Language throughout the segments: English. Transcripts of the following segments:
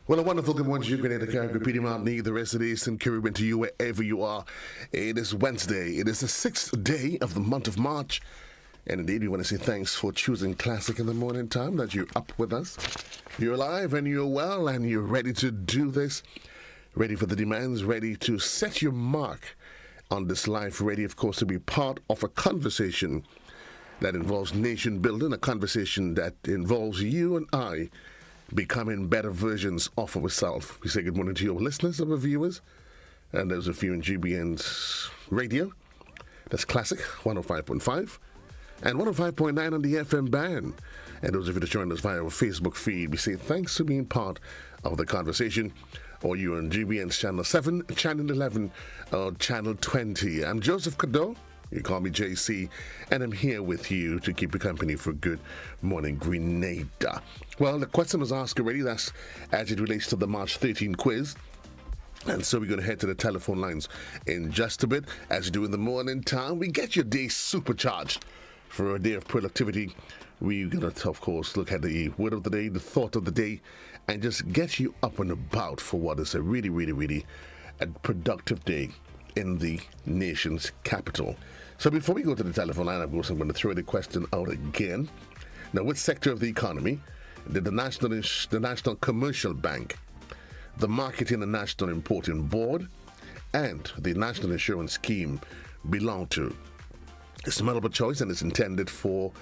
Well, a wonderful good morning to you, Grenada, Caribbean, Mountain, the rest of the Eastern Caribbean, to you wherever you are. It is Wednesday. It is the 6th day of the month of March. And indeed, we want to say thanks for choosing Classic in the morning time, that you're up with us. You're alive and you're well and you're ready to do this. Ready for the demands, ready to set your mark on this life, ready, of course, to be part of a conversation that involves nation building, a conversation that involves you and I becoming better versions of ourselves. We say good morning to your listeners, our viewers, and there's a few in GBN's radio. That's Classic 105.5 and 105.9 on the FM band. And those of you that joined us via our Facebook feed, we say thanks for being part of the conversation. Or you're on GBN's Channel 7, Channel 11, or Channel 20. I'm Joseph Cadore. You call me JC, and I'm here with you to keep you company for Good Morning Grenada. Well, the question was asked already. That's as it relates to the March 13 quiz. And so we're going to head to the telephone lines in just a bit. As you do in the morning time, we get your day supercharged for a day of productivity. We're going to, of course, look at the word of the day, the thought of the day, and just get you up and about for what is a really a productive day in the nation's capital. So before we go to the telephone line, of course, I'm going to throw the question out again. Now, which sector of the economy did the National Commercial Bank, the Marketing and National Importing Board, and the National Insurance Scheme belong to? It's a multiple choice, and it's intended for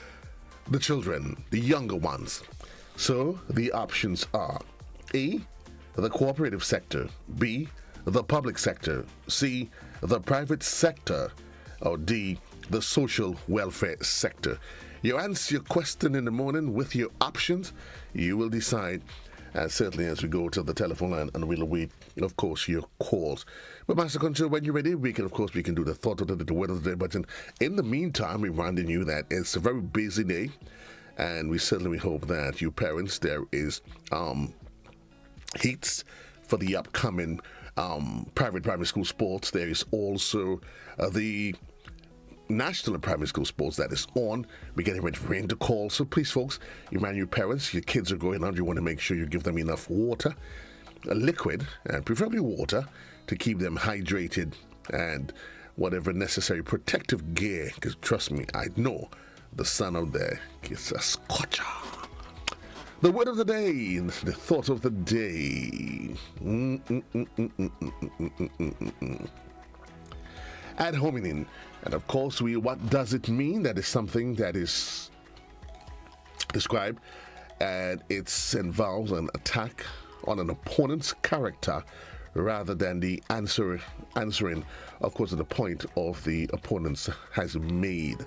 the children, the younger ones. So the options are A, the cooperative sector, B, the public sector, C, the private sector, or D, the social welfare sector. You answer your question in the morning with your options. You will decide, certainly as we go to the telephone line, and we'll await, of course, your calls. But Master Control, when you're ready, we can do the thought of the word of the day. But in the meantime, reminding you that it's a very busy day, and we certainly hope that you parents, there is heats for the upcoming private primary school sports. There is also the national primary school sports that is on. We're getting ready for rain to call. So please, folks, you mind your parents, your kids are going out. You want to make sure you give them enough water, liquid, and preferably water, to keep them hydrated, and whatever necessary protective gear, because trust me, I know the sun out there is a scorcher. The word of the day, the thought of the day. Ad hominem. And of course, what does it mean? That is something that is described, and it involves an attack on an opponent's character rather than the answering, of course, at the point of the opponent has made.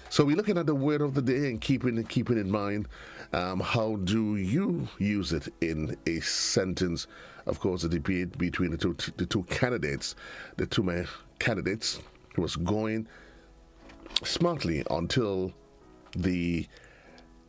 So we're looking at the word of the day and keeping in mind how do you use it in a sentence. Of course, the debate between the two candidates was going smartly until the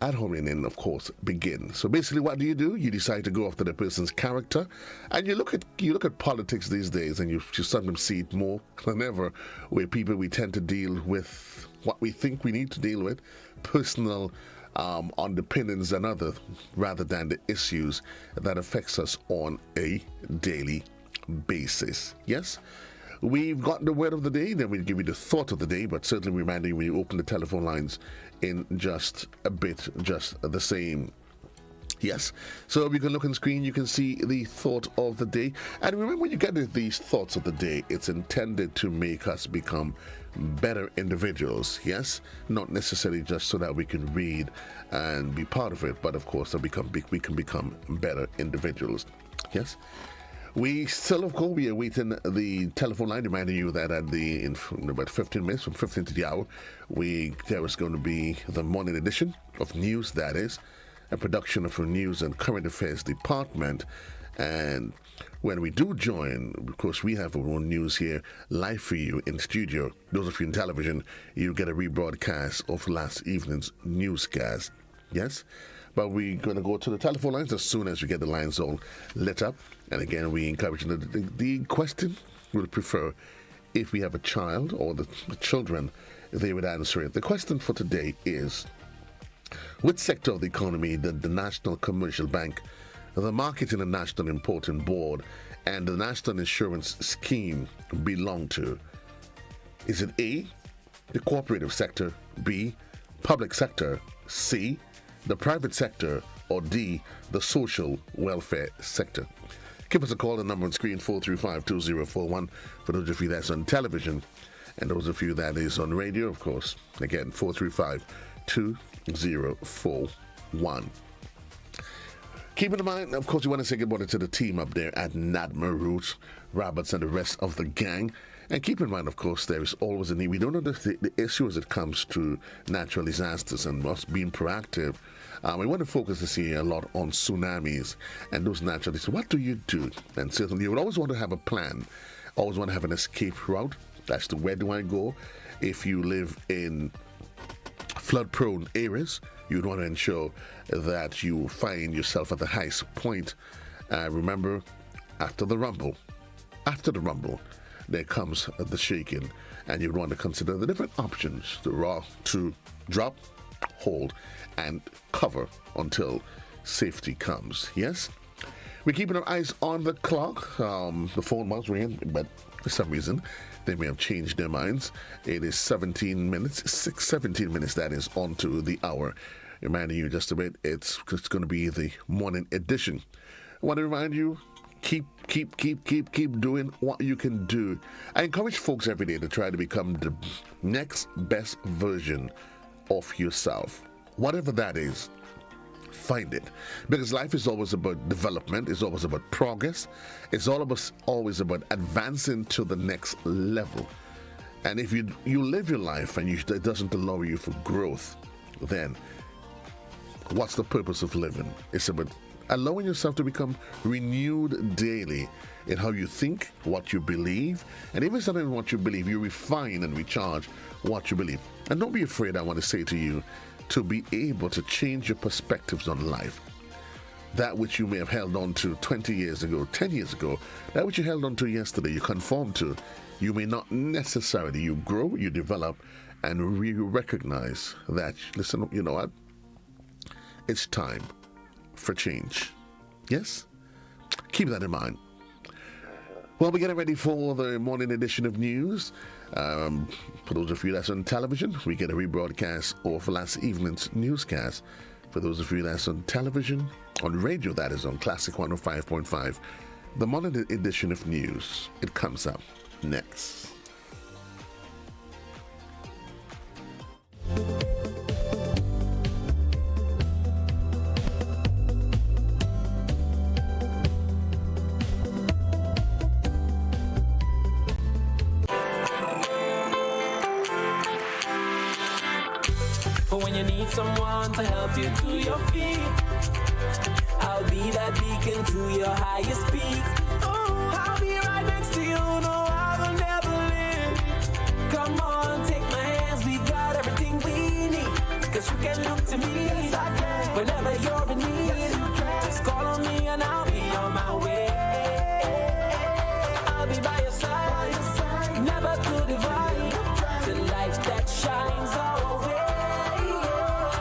ad hominem, of course, begins. So basically, what do? You decide to go after the person's character, and you look at politics these days, and you sometimes see it more than ever, where we tend to deal with what we think we need to deal with, personal underpinnings and other, rather than the issues that affects us on a daily basis. Yes? We've got the word of the day, then we'll give you the thought of the day, but certainly reminding you when you open the telephone lines in just a bit, just the same. Yes. So if you can look on the screen, you can see the thought of the day. And remember, when you get these thoughts of the day, it's intended to make us become better individuals. Yes. Not necessarily just so that we can read and be part of it, but of course, we can become better individuals. Yes. We still, of course, we are waiting the telephone line, reminding you that in about 15 minutes, from 15 to the hour, there is going to be the morning edition of news, that is, a production of our news and current affairs department. And when we do join, of course, we have our own news here live for you in studio. Those of you in television, you get a rebroadcast of last evening's newscast. Yes? But we're going to go to the telephone lines as soon as we get the lines all lit up. And again, we encourage you. The question we would prefer, if we have a child or the children, they would answer it. The question for today is, which sector of the economy did the National Commercial Bank, the Marketing and National Importing Board and the National Insurance Scheme belong to? Is it A, the cooperative sector, B, public sector, C, the private sector, or D, the social welfare sector? Give us a call. The number on screen 435-2041 for those of you that's on television, and those of you that is on radio, of course. Again, 435-2041. Keep in mind, of course, you want to say good morning to the team up there at NADMA, Roots, Roberts, and the rest of the gang. And keep in mind, of course, there is always a need. We don't know the issue as it comes to natural disasters and us being proactive. We want to focus this year a lot on tsunamis and those natural disasters. What do you do? And certainly, you would always want to have a plan, always want to have an escape route. That's the where do I go? If you live in flood-prone areas, you'd want to ensure that you find yourself at the highest point. Remember, after the rumble, there comes the shaking, and you'd want to consider the different options to drop, hold, and cover until safety comes. Yes? We're keeping our eyes on the clock. The phone was ringing, but for some reason, they may have changed their minds. It is 17 minutes, 17 minutes, that is, onto the hour. Reminding you just a bit, it's going to be the morning edition. I want to remind you, keep doing what you can do. I encourage folks every day to try to become the next best version of yourself. Whatever that is, find it. Because life is always about development, it's always about progress, it's always about advancing to the next level. And if you live your life and it doesn't allow you for growth, then what's the purpose of living? It's about allowing yourself to become renewed daily in how you think, what you believe, and even something in what you believe, you refine and recharge what you believe. And don't be afraid, I want to say to you, to be able to change your perspectives on life. That which you may have held on to 20 years ago, 10 years ago, that which you held on to yesterday, you conform to, you may not necessarily, you grow, you develop, and you recognize that, listen, you know what? It's time for change. Yes? Keep that in mind. Well, we're getting ready for the morning edition of news. For those of you that's on television, we get a rebroadcast of last evening's newscast. For those of you that's on television, on radio, that is on Classic 105.5, the morning edition of news. It comes up next. Someone to help you to your feet. I'll be that beacon to your highest peak. Oh, I'll be right next to you. No, I will never leave. Come on, take my hands. We got everything we need. 'Cause you can look to me whenever you're in need. Just call on me and I'll be on my way. I'll be by your side, never to divide. The light that shines our way.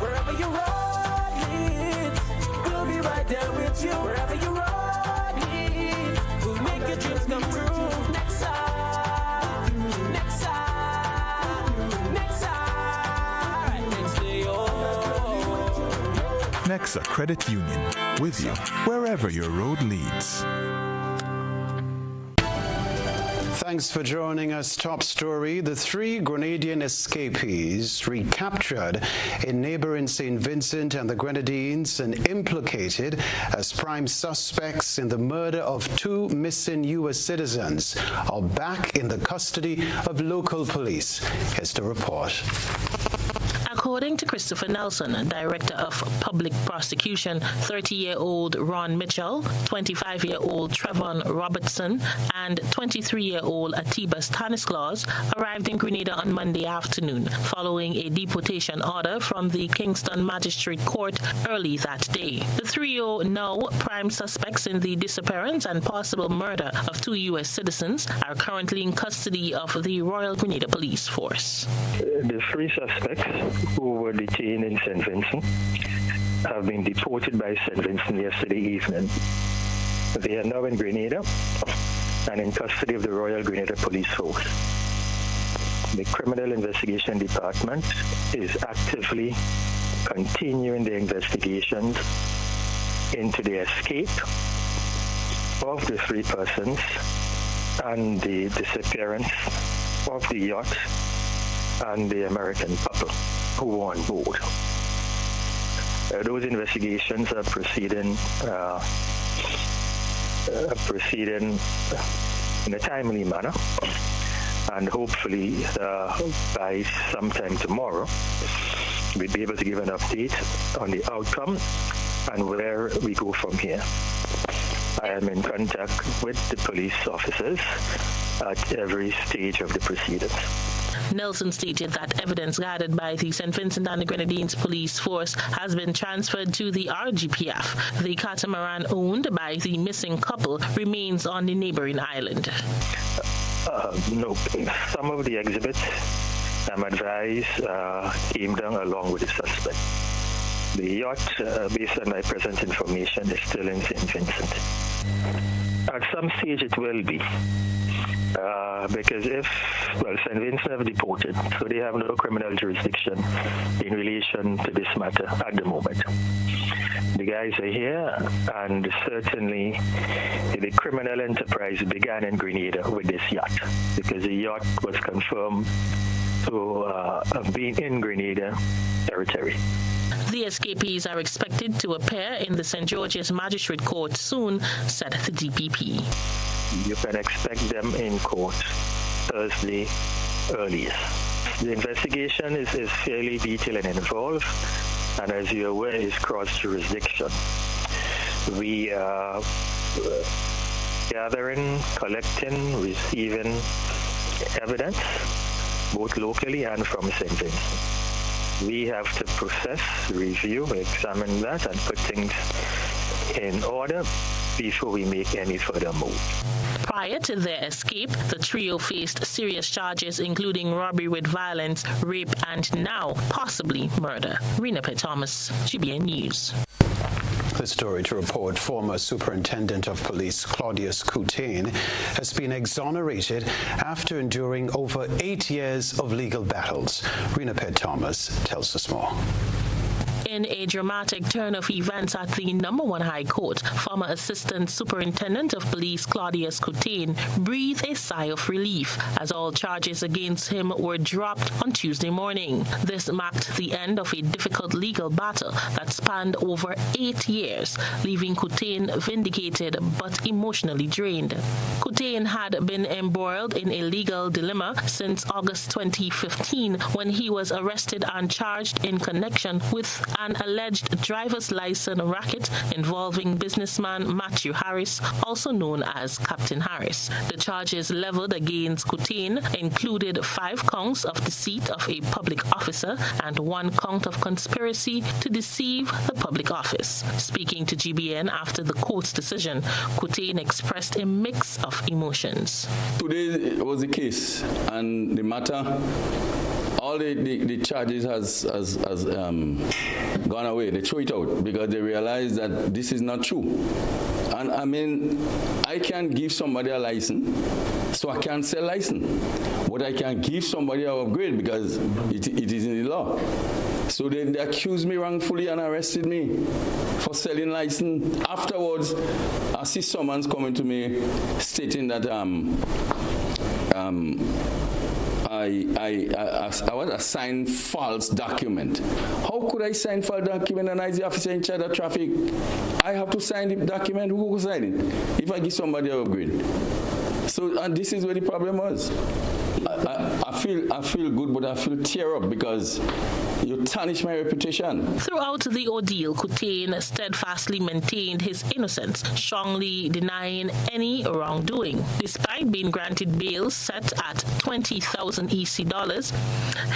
Wherever you run, we'll make your dreams come true. Next time, next time, next time, next to you. Nexa Credit Union, with you wherever your road leads. Thanks for joining us. Top story. The 3 Grenadian escapees recaptured in neighboring St. Vincent and the Grenadines and implicated as prime suspects in the murder of 2 missing U.S. citizens are back in the custody of local police. Here's the report. According to Christopher Nelson, Director of Public Prosecution, 30-year-old Ron Mitchell, 25-year-old Trevon Robertson, and 23-year-old Atiba Stanislaus arrived in Grenada on Monday afternoon, following a deportation order from the Kingston Magistrate Court early that day. The trio, now prime suspects in the disappearance and possible murder of 2 U.S. citizens, are currently in custody of the Royal Grenada Police Force. The 3 suspects who were detained in St. Vincent have been deported by St. Vincent yesterday evening. They are now in Grenada and in custody of the Royal Grenada Police Force. The Criminal Investigation Department is actively continuing the investigations into the escape of the 3 persons and the disappearance of the yacht and the American couple who were on board. Those investigations are proceeding in a timely manner, and hopefully by sometime tomorrow we'll be able to give an update on the outcome and where we go from here. I am in contact with the police officers at every stage of the proceedings. Nelson stated that evidence gathered by the St. Vincent and the Grenadines police force has been transferred to the RGPF. The catamaran owned by the missing couple remains on the neighboring island. No, some of the exhibits, I'm advised, came down along with the suspect. The yacht, based on my present information, is still in St. Vincent. At some stage it will be. Because St. Vincent have deported, so they have no criminal jurisdiction in relation to this matter at the moment. The guys are here, and certainly the criminal enterprise began in Grenada with this yacht, because the yacht was confirmed to have been in Grenada territory. The escapees are expected to appear in the St. George's Magistrate Court soon, said the DPP. You can expect them in court Thursday earliest. The investigation is fairly detailed and involved, and as you're aware, is cross-jurisdiction. We are gathering, collecting, receiving evidence, both locally and from St. Vincent. We have to process, review, examine that, and put things in order before we make any further move. Prior to their escape, the trio faced serious charges including robbery with violence, rape, and now possibly murder. Rena P. Thomas, GBN News. The story to report former Superintendent of Police Claudius Coutain has been exonerated after enduring over 8 years of legal battles. Rena P. Thomas tells us more. In a dramatic turn of events at the number 1 High Court, former Assistant Superintendent of Police Claudius Coutain breathed a sigh of relief as all charges against him were dropped on Tuesday morning. This marked the end of a difficult legal battle that spanned over 8 years, leaving Coutain vindicated but emotionally drained. Coutain had been embroiled in a legal dilemma since August 2015 when he was arrested and charged in connection with an alleged driver's license racket involving businessman Matthew Harris, also known as Captain Harris. The charges leveled against Coutain included 5 counts of deceit of a public officer and 1 count of conspiracy to deceive the public office. Speaking to GBN after the court's decision, Coutain expressed a mix of emotions. Today was the case, and the matter, all the charges has gone away. They threw it out because they realized that this is not true. And I mean, I can't give somebody a license, so I can't sell license. But I can give somebody an upgrade because it is in the law. So they accused me wrongfully and arrested me for selling license. Afterwards, I see someone's coming to me stating that I was assigned false document. How could I sign false document and I the officer in charge of traffic? I have to sign the document. Who will sign it? If I give somebody an upgrade. So, and this is where the problem was. I feel good, but I feel tear up because you tarnish my reputation. Throughout the ordeal, Coutain steadfastly maintained his innocence, strongly denying any wrongdoing. Despite being granted bail set at 20,000 EC dollars,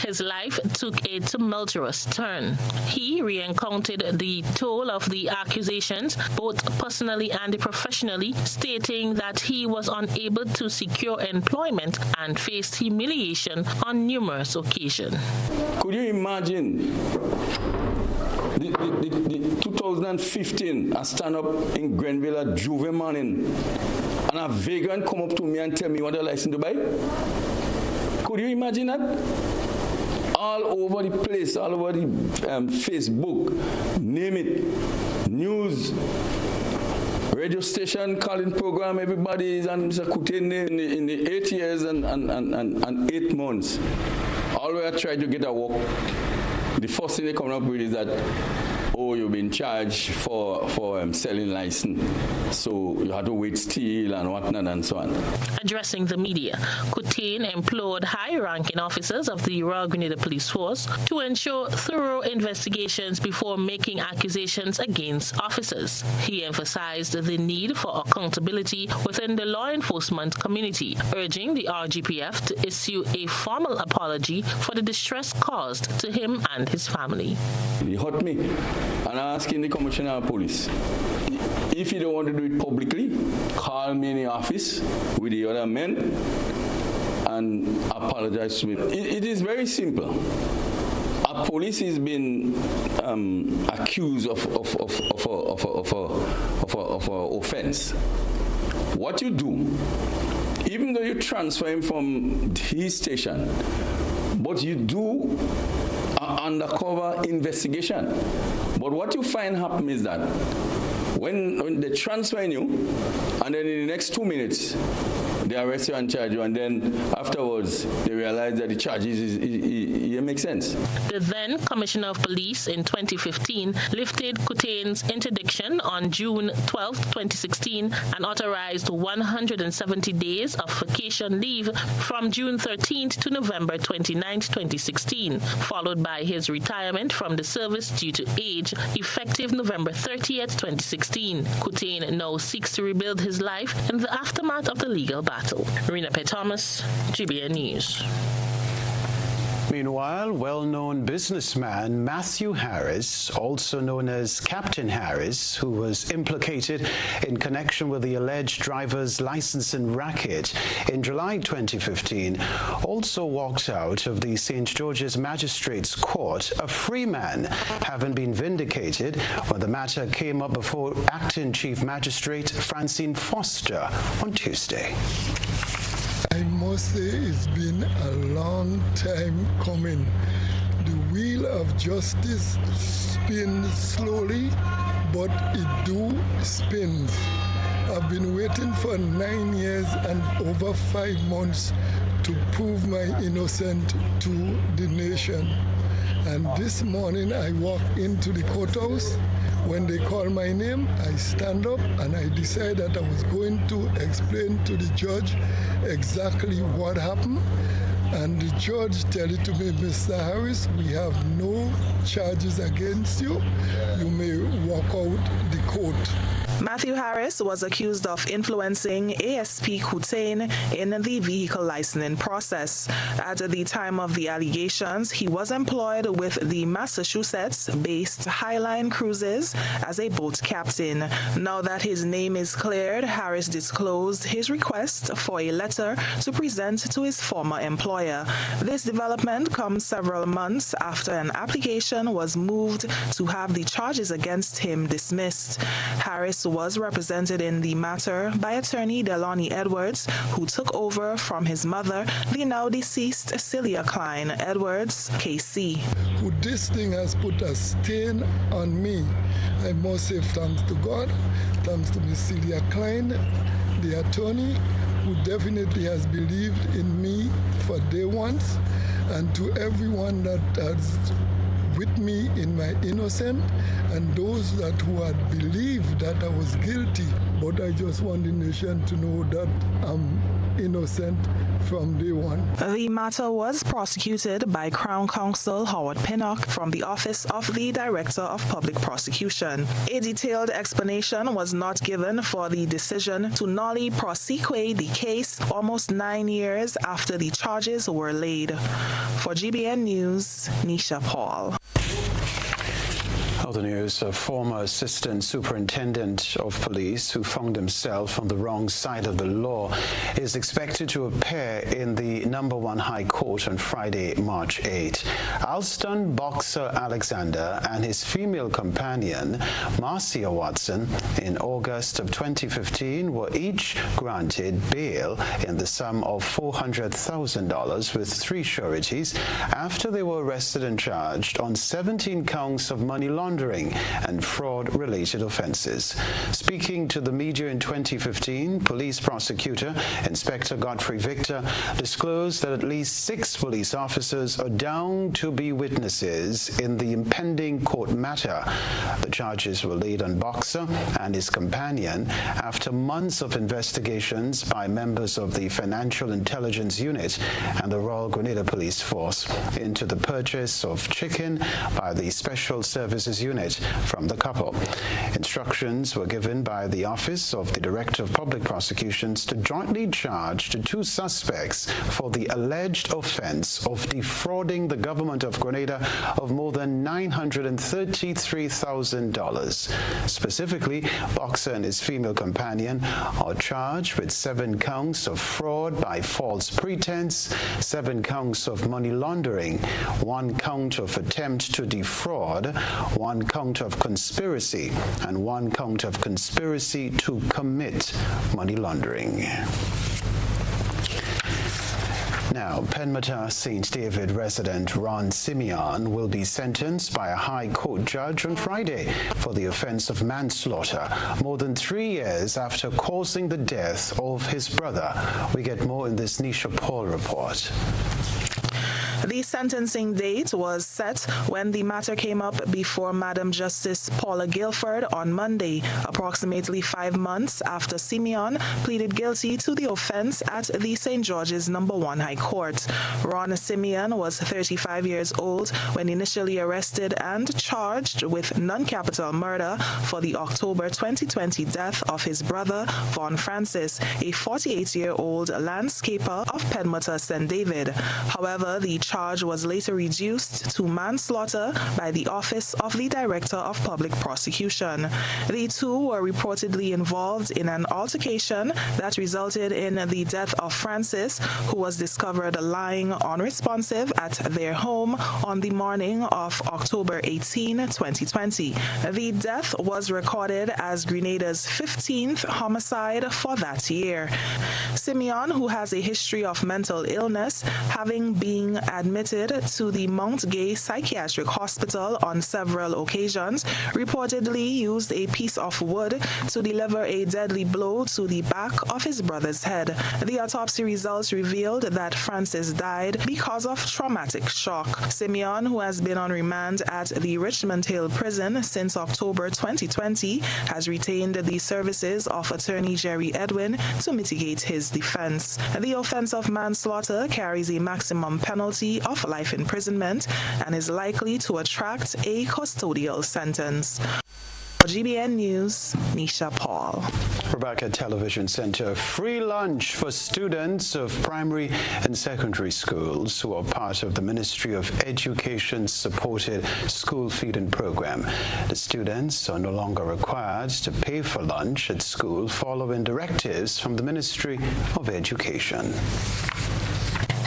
his life took a tumultuous turn. He re-encountered the toll of the accusations, both personally and professionally, stating that he was unable to secure employment and faced humiliation on numerous occasions. Could you imagine the 2015, I stand up in Grenville at Juve morning, and a vagrant come up to me and tell me what a license to buy. Could you imagine that? All over the place, all over the Facebook, name it, news, radio station, calling program, everybody is on Mr. Kutene in the 8 years and 8 months. Always I try to get a work. The first thing they come up with is that, oh, you've been charged for selling license, so you had to wait still and whatnot and so on. Addressing the media, Kutene implored high-ranking officers of the Royal Grenada Police Force to ensure thorough investigations before making accusations against officers. He emphasized the need for accountability within the law enforcement community, urging the RGPF to issue a formal apology for the distress caused to him and his family. He hurt me, and I'm asking the Commissioner of Police, if you don't want to do it publicly, call me in the office with the other men and apologize to me. It is very simple. A police has been accused of an offense. What you do, even though you transfer him from his station, but you do an undercover investigation. But what you find happen is that when they transfer you, and then in the next 2 minutes, they arrest you and charge you, and then afterwards they realize that the charges it makes sense. The then Commissioner of Police in 2015 lifted Kutene's interdiction on June 12, 2016, and authorized 170 days of vacation leave from June 13th to November 29th, 2016, followed by his retirement from the service due to age, effective November 30th, 2016. Kutene now seeks to rebuild his life in the aftermath of the legal battle. Rena P. Thomas, GBN News. Meanwhile, well-known businessman Matthew Harris, also known as Captain Harris, who was implicated in connection with the alleged driver's licensing racket in July 2015, also walked out of the St. George's Magistrates Court, a free man, having been vindicated when the matter came up before Acting Chief Magistrate Francine Foster on Tuesday. I must say it's been a long time coming. The wheel of justice spins slowly, but it do spins. I've been waiting for 9 years and over 5 months to prove my innocence to the nation. And this morning I walk into the courthouse. When they call my name, I stand up and I decide that I was going to explain to the judge exactly what happened. And the judge tell it to me, Mr. Harris, we have no charges against you. You may walk out the court. Matthew Harris was accused of influencing ASP Kutene in the vehicle licensing process. At the time of the allegations, he was employed with the Massachusetts-based Highline Cruises as a boat captain. Now that his name is cleared, Harris disclosed his request for a letter to present to his former employer. This development comes several months after an application was moved to have the charges against him dismissed. Harris was represented in the matter by attorney Delonnie Edwards, who took over from his mother, the now deceased Celia Klein Edwards, KC. This thing has put a stain on me. I must say thanks to God, thanks to Miss Celia Klein, the attorney, who definitely has believed in me for day one, and to everyone that has with me in my innocence, and those that who had believed that I was guilty. But I just want the nation to know that I'm innocent from day one. The matter was prosecuted by Crown Counsel Howard Pinnock from the Office of the Director of Public Prosecution. A detailed explanation was not given for the decision to nolli proseque the case almost 9 years after the charges were laid. For GBN News, Nisha Paul. other news, a former assistant superintendent of police who found himself on the wrong side of the law is expected to appear in the #1 High Court on Friday, March 8. Alston boxer Alexander and his female companion, Marcia Watson, in August of 2015 were each granted bail in the sum of $400,000 with 3 sureties after they were arrested and charged on 17 counts of money laundering and fraud-related offenses. Speaking to the media in 2015, police prosecutor Inspector Godfrey Victor disclosed that at least 6 police officers are down to be witnesses in the impending court matter. The charges were laid on Boxer and his companion after months of investigations by members of the Financial Intelligence Unit and the Royal Grenada Police Force into the purchase of chicken by the Special Services Unit from the couple. Instructions were given by the Office of the Director of Public Prosecutions to jointly charge the 2 suspects for the alleged offense of defrauding the government of Grenada of more than $933,000. Specifically, Boxer and his female companion are charged with 7 counts of fraud by false pretense, 7 counts of money laundering, 1 count of attempt to defraud, 1 count of conspiracy, and 1 count of conspiracy to commit money laundering. Now, Penmata St. David resident Ron Simeon will be sentenced by a High Court judge on Friday for the offense of manslaughter, more than 3 years after causing the death of his brother. We get more in this Nisha Paul report. The sentencing date was set when the matter came up before Madam Justice Paula Guilford on Monday, approximately 5 months after Simeon pleaded guilty to the offense at the St. George's #1 High Court. Ron Simeon was 35 years old when initially arrested and charged with non-capital murder for the October 2020 death of his brother, Von Francis, a 48-year-old landscaper of Penmata St. David. However, the charge was later reduced to manslaughter by the Office of the Director of Public Prosecution. The 2 were reportedly involved in an altercation that resulted in the death of Francis, who was discovered lying unresponsive at their home on the morning of October 18, 2020. The death was recorded as Grenada's 15th homicide for that year. Simeon, who has a history of mental illness, having been admitted to the Mount Gay Psychiatric Hospital on several occasions, reportedly used a piece of wood to deliver a deadly blow to the back of his brother's head. The autopsy results revealed that Francis died because of traumatic shock. Simeon, who has been on remand at the Richmond Hill Prison since October 2020, has retained the services of attorney Jerry Edwin to mitigate his defense. The offense of manslaughter carries a maximum penalty of life imprisonment and is likely to attract a custodial sentence. For GBN News, Nisha Paul. Rebecca Television Center, free lunch for students of primary and secondary schools who are part of the Ministry of Education's supported school feeding program. The students are no longer required to pay for lunch at school following directives from the Ministry of Education.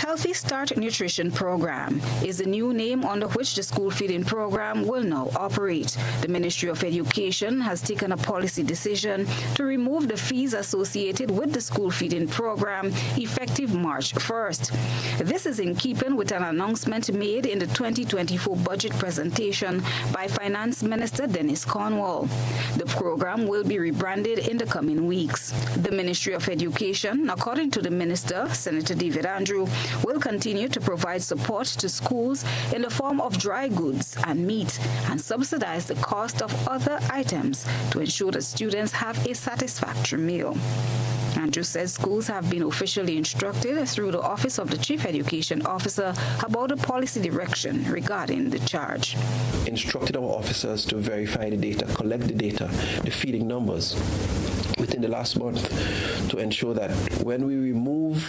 Healthy Start Nutrition Program is the new name under which the school feeding program will now operate. The Ministry of Education has taken a policy decision to remove the fees associated with the school feeding program effective March 1st. This is in keeping with an announcement made in the 2024 budget presentation by Finance Minister Dennis Cornwall. The program will be rebranded in the coming weeks. The Ministry of Education, according to the Minister, Senator David Andrew, will continue to provide support to schools in the form of dry goods and meat and subsidize the cost of other items to ensure that students have a satisfactory meal. Andrew says schools have been officially instructed through the Office of the Chief Education Officer about the policy direction regarding the charge. instructed our officers to verify the data, collect the data, the feeding numbers within the last month to ensure that when we remove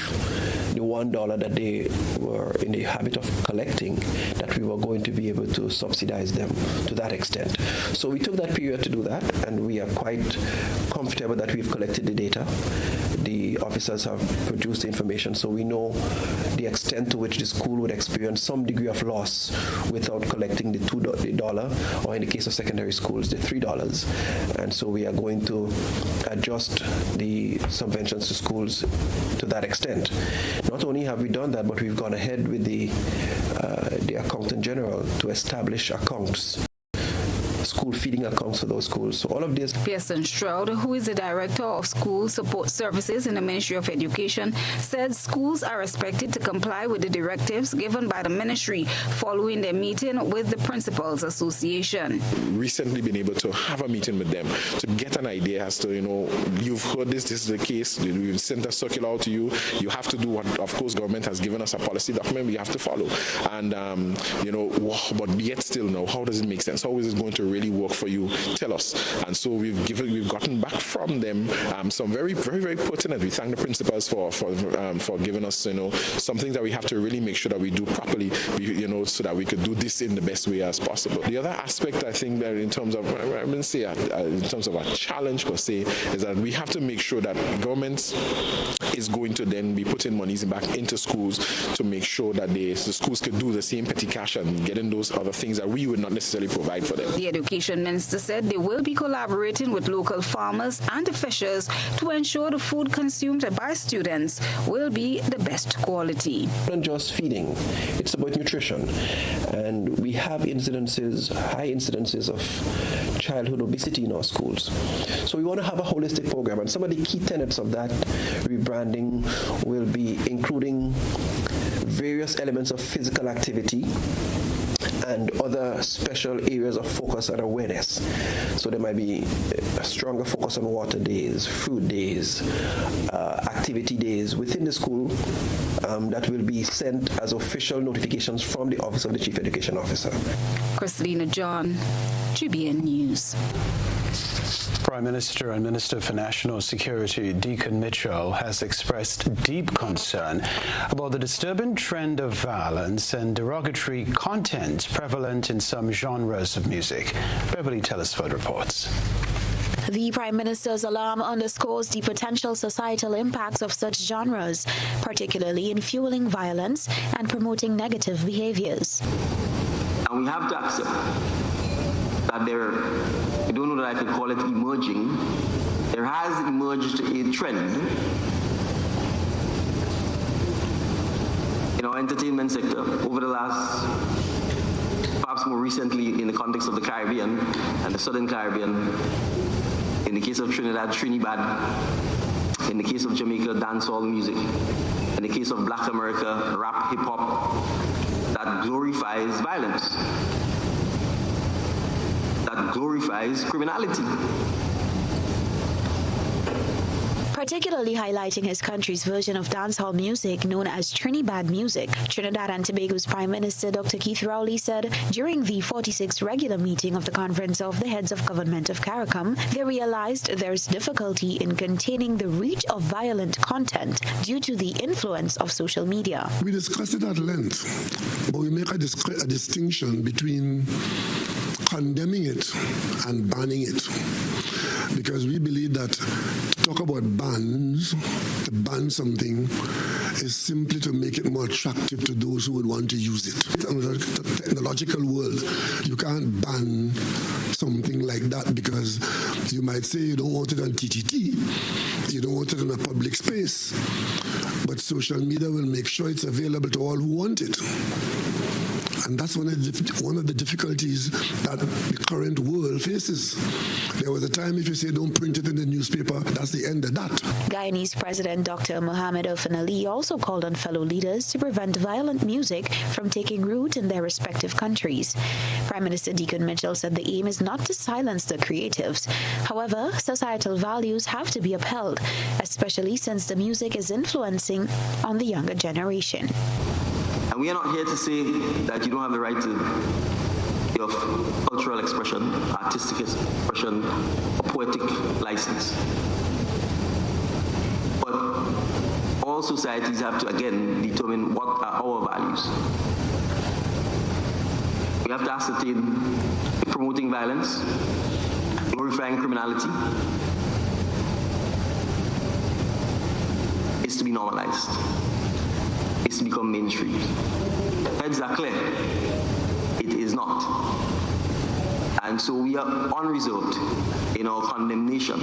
the $1 that they were in the habit of collecting, that we were going to be able to subsidize them to that extent. So we took that period to do that, and we are quite comfortable that we've collected the data. The officers have produced the information, so we know the extent to which the school would experience some degree of loss without collecting the $2, or in the case of secondary schools, the $3. And so we are going to adjust the subventions to schools to that extent. Not only have we done that, but we've gone ahead with the Accountant General to establish accounts, school feeding accounts for those schools. So all of this. Pearson Stroud, who is the Director of School Support Services in the Ministry of Education, said schools are expected to comply with the directives given by the ministry following their meeting with the Principals Association. Recently been able to have a meeting with them to get an idea as to, you've heard this is the case, we've sent a circular out to you, you have to do what, of course, government has given us a policy document we have to follow. And, but yet still now, how does it make sense? How is it going to really work for you? Tell us. And so we've gotten back from them some very, very, very pertinent. We thank the principals for giving us, something that we have to really make sure that we do properly, so that we could do this in the best way as possible. The other aspect, I think, that in terms of, I wouldn't say in terms of a challenge per se, is that we have to make sure that government is going to then be putting monies back into schools to make sure that the schools could do the same petty cash and getting those other things that we would not necessarily provide for them. The Education Minister said they will be collaborating with local farmers and fishers to ensure the food consumed by students will be the best quality. Not just feeding, it's about nutrition. And we have high incidences of childhood obesity in our schools. So we want to have a holistic program, and some of the key tenets of that rebranding will be including various elements of physical activity and other special areas of focus and awareness. So there might be a stronger focus on water days, fruit days, activity days within the school that will be sent as official notifications from the Office of the Chief Education Officer. Christina John, GBN News. Prime Minister and Minister for National Security Deacon Mitchell has expressed deep concern about the disturbing trend of violence and derogatory content prevalent in some genres of music. Beverly Telesford reports. The Prime Minister's alarm underscores the potential societal impacts of such genres, particularly in fueling violence and promoting negative behaviors. And we have to accept that I don't know that I could call it emerging, there has emerged a trend in our entertainment sector over the last, perhaps more recently in the context of the Caribbean and the Southern Caribbean, in the case of Trinidad, in the case of Jamaica, dancehall music, in the case of Black America, rap, hip-hop, that glorifies violence, that glorifies criminality. Particularly highlighting his country's version of dancehall music known as Trinidad music, Trinidad and Tobago's Prime Minister Dr. Keith Rowley said during the 46th regular meeting of the Conference of the Heads of Government of CARICOM, they realized there's difficulty in containing the reach of violent content due to the influence of social media. We discussed it at length, but we make a distinction between condemning it and banning it, because we believe that to talk about bans, to ban something, is simply to make it more attractive to those who would want to use it. In the technological world, you can't ban something like that because you might say you don't want it on TTT, you don't want it in a public space, but social media will make sure it's available to all who want it. And that's one of the difficulties that the current world faces. There was a time if you say don't print it in the newspaper, that's the end of that. Guyanese President Dr. Mohamed Ofan Ali also called on fellow leaders to prevent violent music from taking root in their respective countries. Prime Minister Deacon Mitchell said the aim is not to silence the creatives. However, societal values have to be upheld, especially since the music is influencing on the younger generation. And we are not here to say that you don't have the right to of cultural expression, artistic expression, or poetic license. But all societies have to, again, determine what are our values. We have to ascertain if promoting violence, glorifying criminality, is to be normalized, is to become mainstream. Heads are clear. It is not. And so we are unreserved in our condemnation.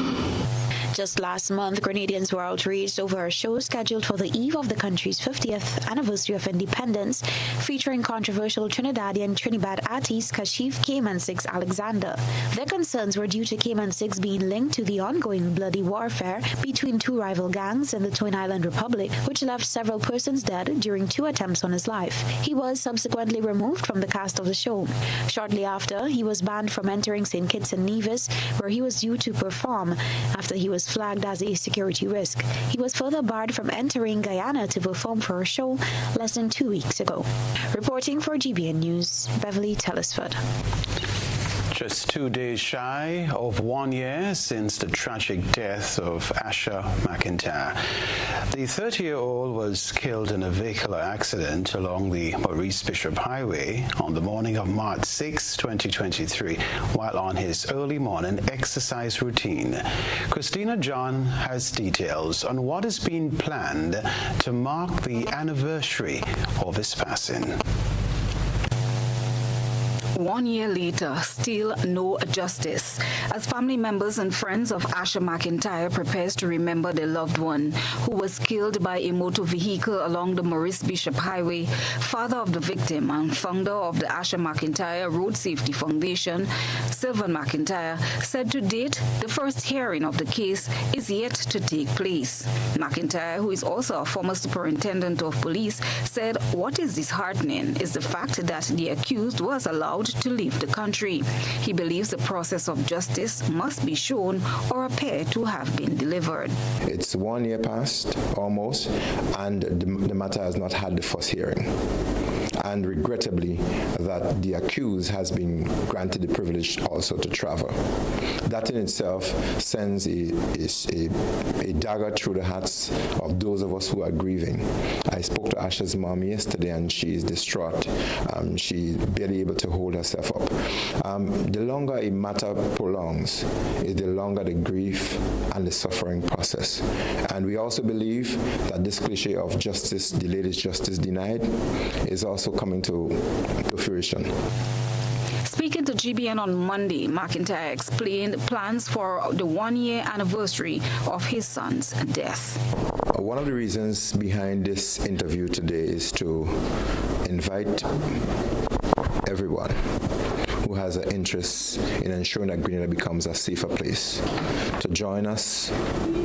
Just last month, Grenadians were outraged over a show scheduled for the eve of the country's 50th anniversary of independence, featuring controversial Trinidadian Trinidad artist Kashif Cayman 6 Alexander. Their concerns were due to Cayman 6 being linked to the ongoing bloody warfare between two rival gangs in the Twin Island Republic, which left several persons dead during 2 attempts on his life. He was subsequently removed from the cast of the show. Shortly after, he was banned from entering St. Kitts and Nevis, where he was due to perform, after he was flagged as a security risk. He was further barred from entering Guyana to perform for a show less than 2 weeks ago. Reporting for GBN News, Beverly Telesford. Just 2 days shy of 1 year since the tragic death of Asha McIntyre. The 30-year-old was killed in a vehicular accident along the Maurice Bishop Highway on the morning of March 6, 2023, while on his early morning exercise routine. Christina John has details on what is being planned to mark the anniversary of his passing. 1 year later, still no justice. As family members and friends of Asha McIntyre prepares to remember their loved one who was killed by a motor vehicle along the Maurice Bishop Highway, father of the victim and founder of the Asha McIntyre Road Safety Foundation, Sylvan McIntyre, said to date the first hearing of the case is yet to take place. McIntyre, who is also a former superintendent of police, said what is disheartening is the fact that the accused was allowed to leave the country. He believes the process of justice must be shown or appear to have been delivered. It's 1 year past, almost, and the matter has not had the first hearing. And regrettably, that the accused has been granted the privilege also to travel. That in itself sends a dagger through the hearts of those of us who are grieving. I spoke to Asha's mom yesterday, and she is distraught. She's barely able to hold herself up. The longer a matter prolongs, is the longer the grief and the suffering process. And we also believe that this cliche of justice delayed is justice denied is also coming to fruition. Speaking to GBN on Monday, McIntyre explained plans for the 1 year anniversary of his son's death. One of the reasons behind this interview today is to invite everyone who has an interest in ensuring that Grenada becomes a safer place to join us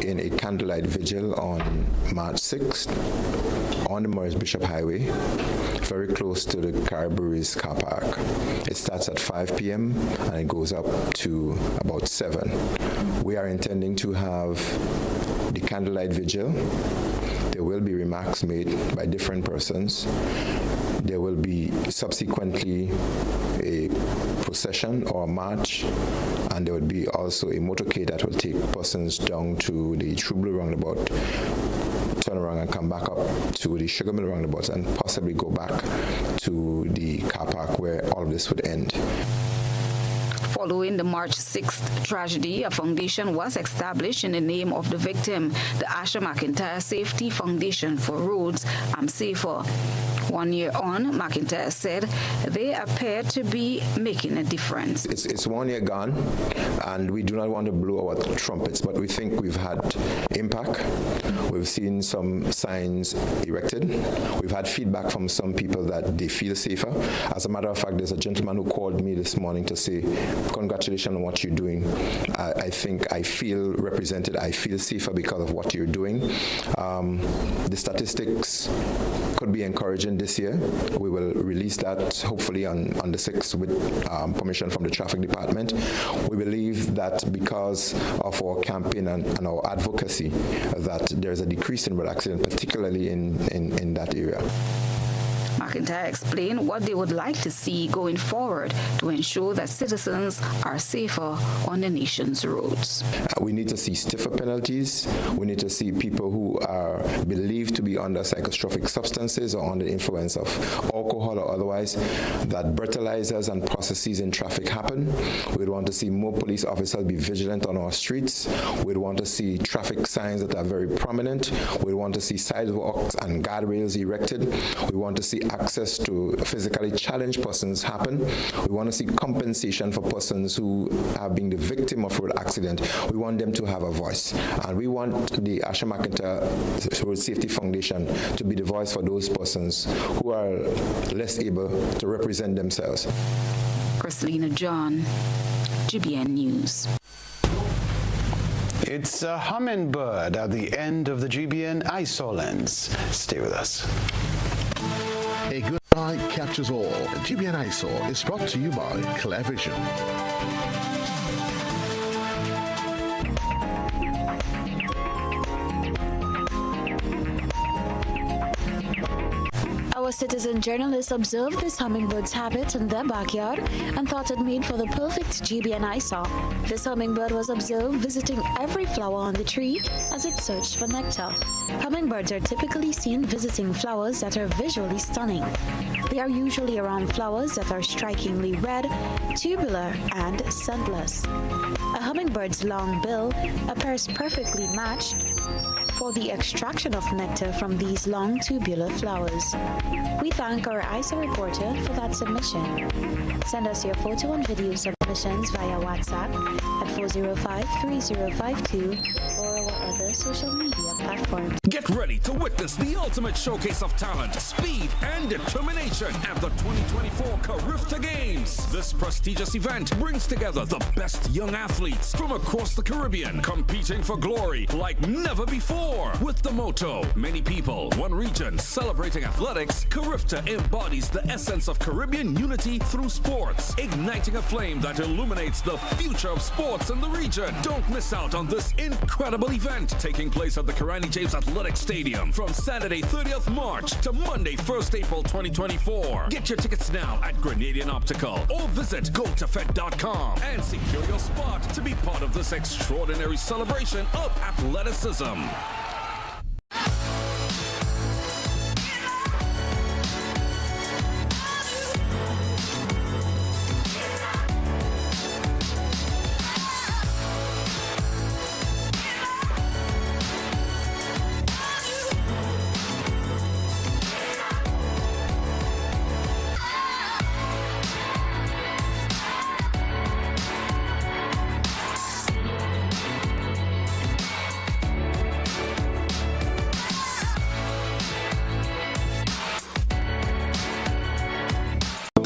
in a candlelight vigil on March 6th on the Maurice Bishop Highway, very close to the Caribou's car park. It starts at 5 p.m. and it goes up to about 7. We are intending to have the candlelight vigil. There will be remarks made by different persons. There will be subsequently a procession or a march, and there will be also a motorcade that will take persons down to the True Blue roundabout, turn around and come back up to the Sugar Mill roundabout, and possibly go back to the car park where all of this would end. Following the March 6th tragedy, a foundation was established in the name of the victim, the Asha McIntyre Safety Foundation for Roads I'm Safer. 1 year on, McIntyre said they appear to be making a difference. It's 1 year gone, and we do not want to blow our trumpets, but we think we've had impact. We've seen some signs erected. We've had feedback from some people that they feel safer. As a matter of fact, there's a gentleman who called me this morning to say, congratulations on what you're doing. I think I feel represented. I feel safer because of what you're doing. The statistics could be encouraging this year. We will release that hopefully on the 6th with permission from the traffic department. We believe that because of our campaign and our advocacy, that there's a decrease in road accident, particularly in that area. McIntyre explained what they would like to see going forward to ensure that citizens are safer on the nation's roads. We need to see stiffer penalties. We need to see people who are believed to be under psychotropic substances or under the influence of alcohol or otherwise, that breathalyzers and processes in traffic happen. We'd want to see more police officers be vigilant on our streets. We'd want to see traffic signs that are very prominent. We want to see sidewalks and guardrails erected. We want to see access to physically challenged persons happen. We want to see compensation for persons who are being the victim of road accident. We want them to have a voice. And we want the Asha McIntyre Road Safety Foundation to be the voice for those persons who are less able to represent themselves. Christelina John, GBN News. It's a hummingbird at the end of the GBN ISO lens. Stay with us. A good eye captures all. GBN ISO is brought to you by Clear Vision. Our citizen journalists observed this hummingbird's habit in their backyard and thought it made for the perfect GBN ISO. This hummingbird was observed visiting every flower on the tree as it searched for nectar. Hummingbirds are typically seen visiting flowers that are visually stunning. They are usually around flowers that are strikingly red, tubular, and scentless. A hummingbird's long bill appears perfectly matched for the extraction of nectar from these long tubular flowers. We thank our ISO reporter for that submission. Send us your photo and video submissions via WhatsApp at 405-3052 or our other social media platforms. Get ready to witness the ultimate showcase of talent, speed, and determination at the 2024 Carifta Games. This prestigious event brings together the best young athletes from across the Caribbean, competing for glory like never before. With the motto, many people, one region, celebrating athletics, Carifta embodies the essence of Caribbean unity through sports, igniting a flame that illuminates the future of sports in the region. Don't miss out on this incredible event taking place at the Karani James Athletic Stadium from Saturday 30th March to Monday 1st April 2024. Get your tickets now at Grenadian Optical or visit gotofed.com and secure your spot to be part of this extraordinary celebration of athleticism.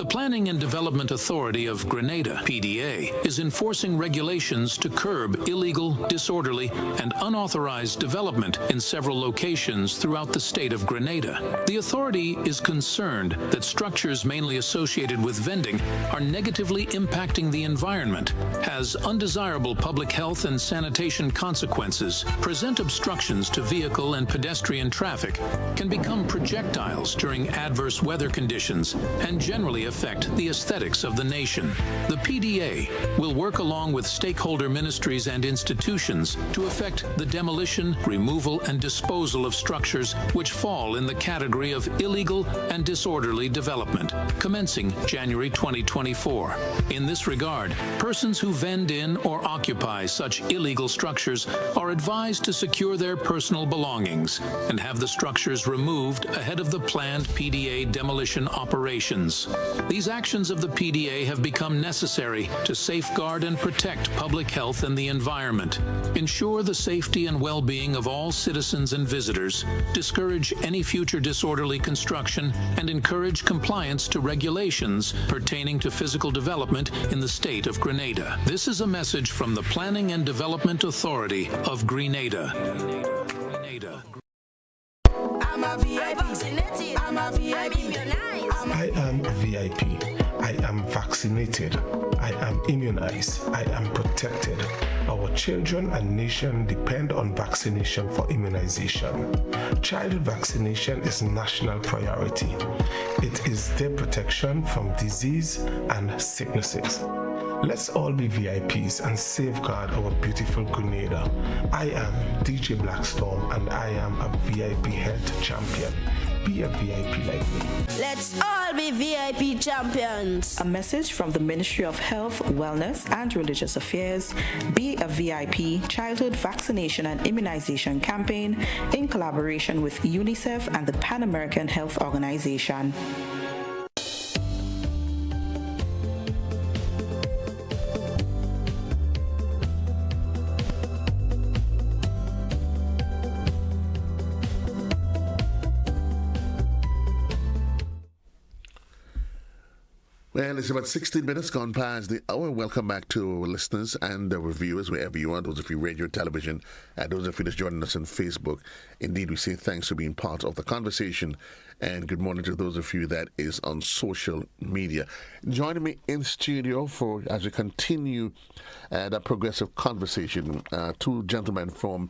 Planning and Development Authority of Grenada, PDA, is enforcing regulations to curb illegal, disorderly, and unauthorized development in several locations throughout the state of Grenada. The authority is concerned that structures mainly associated with vending are negatively impacting the environment, has undesirable public health and sanitation consequences, present obstructions to vehicle and pedestrian traffic, can become projectiles during adverse weather conditions, and generally affect the aesthetics of the nation. The PDA will work along with stakeholder ministries and institutions to effect the demolition, removal, and disposal of structures which fall in the category of illegal and disorderly development, commencing January 2024. In this regard, persons who vend in or occupy such illegal structures are advised to secure their personal belongings and have the structures removed ahead of the planned PDA demolition operations. These actions of the PDA have become necessary to safeguard and protect public health and the environment, ensure the safety and well-being of all citizens and visitors, discourage any future disorderly construction, and encourage compliance to regulations pertaining to physical development in the state of Grenada. This is a message from the Planning and Development Authority of Grenada. I'm a VIP. I'm a VIP. I am a VIP. I am vaccinated. I am immunized. I am protected. I our children and nation depend on vaccination for immunization. Childhood vaccination is a national priority. It is their protection from disease and sicknesses. Let's all be VIPs and safeguard our beautiful Grenada. I am DJ Blackstorm and I am a VIP health champion. Be a VIP like me. Let's all be VIP champions. A message from the Ministry of Health, Wellness and Religious Affairs. Be a VIP Childhood Vaccination and Immunization Campaign in collaboration with UNICEF and the Pan American Health Organization. Well, it's about 16 minutes gone past the hour. Welcome back to our listeners and our viewers, wherever you are, those of you radio, television, and those of you that's joining us on Facebook. Indeed, we say thanks for being part of the conversation, and good morning to those of you that is on social media. Joining me in studio as we continue that progressive conversation, two gentlemen from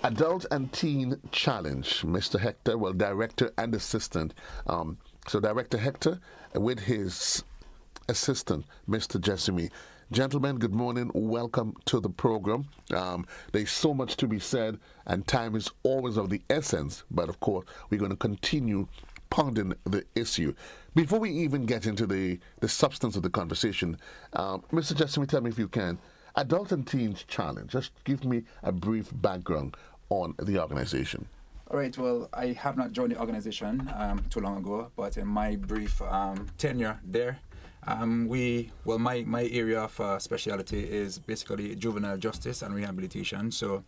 Adult and Teen Challenge, Mr. Hector, Director and Assistant. So Director Hector with his assistant, Mr. Jessamy. Gentlemen, good morning. Welcome to the program. There's so much to be said, and time is always of the essence. But, of course, we're going to continue pondering the issue. Before we even get into the substance of the conversation, Mr. Jessamy, tell me if you can, Adult and Teens Challenge, just give me a brief background on the organization. All right, well, I have not joined the organization too long ago, but in my brief tenure there, my area of specialty is basically juvenile justice and rehabilitation. So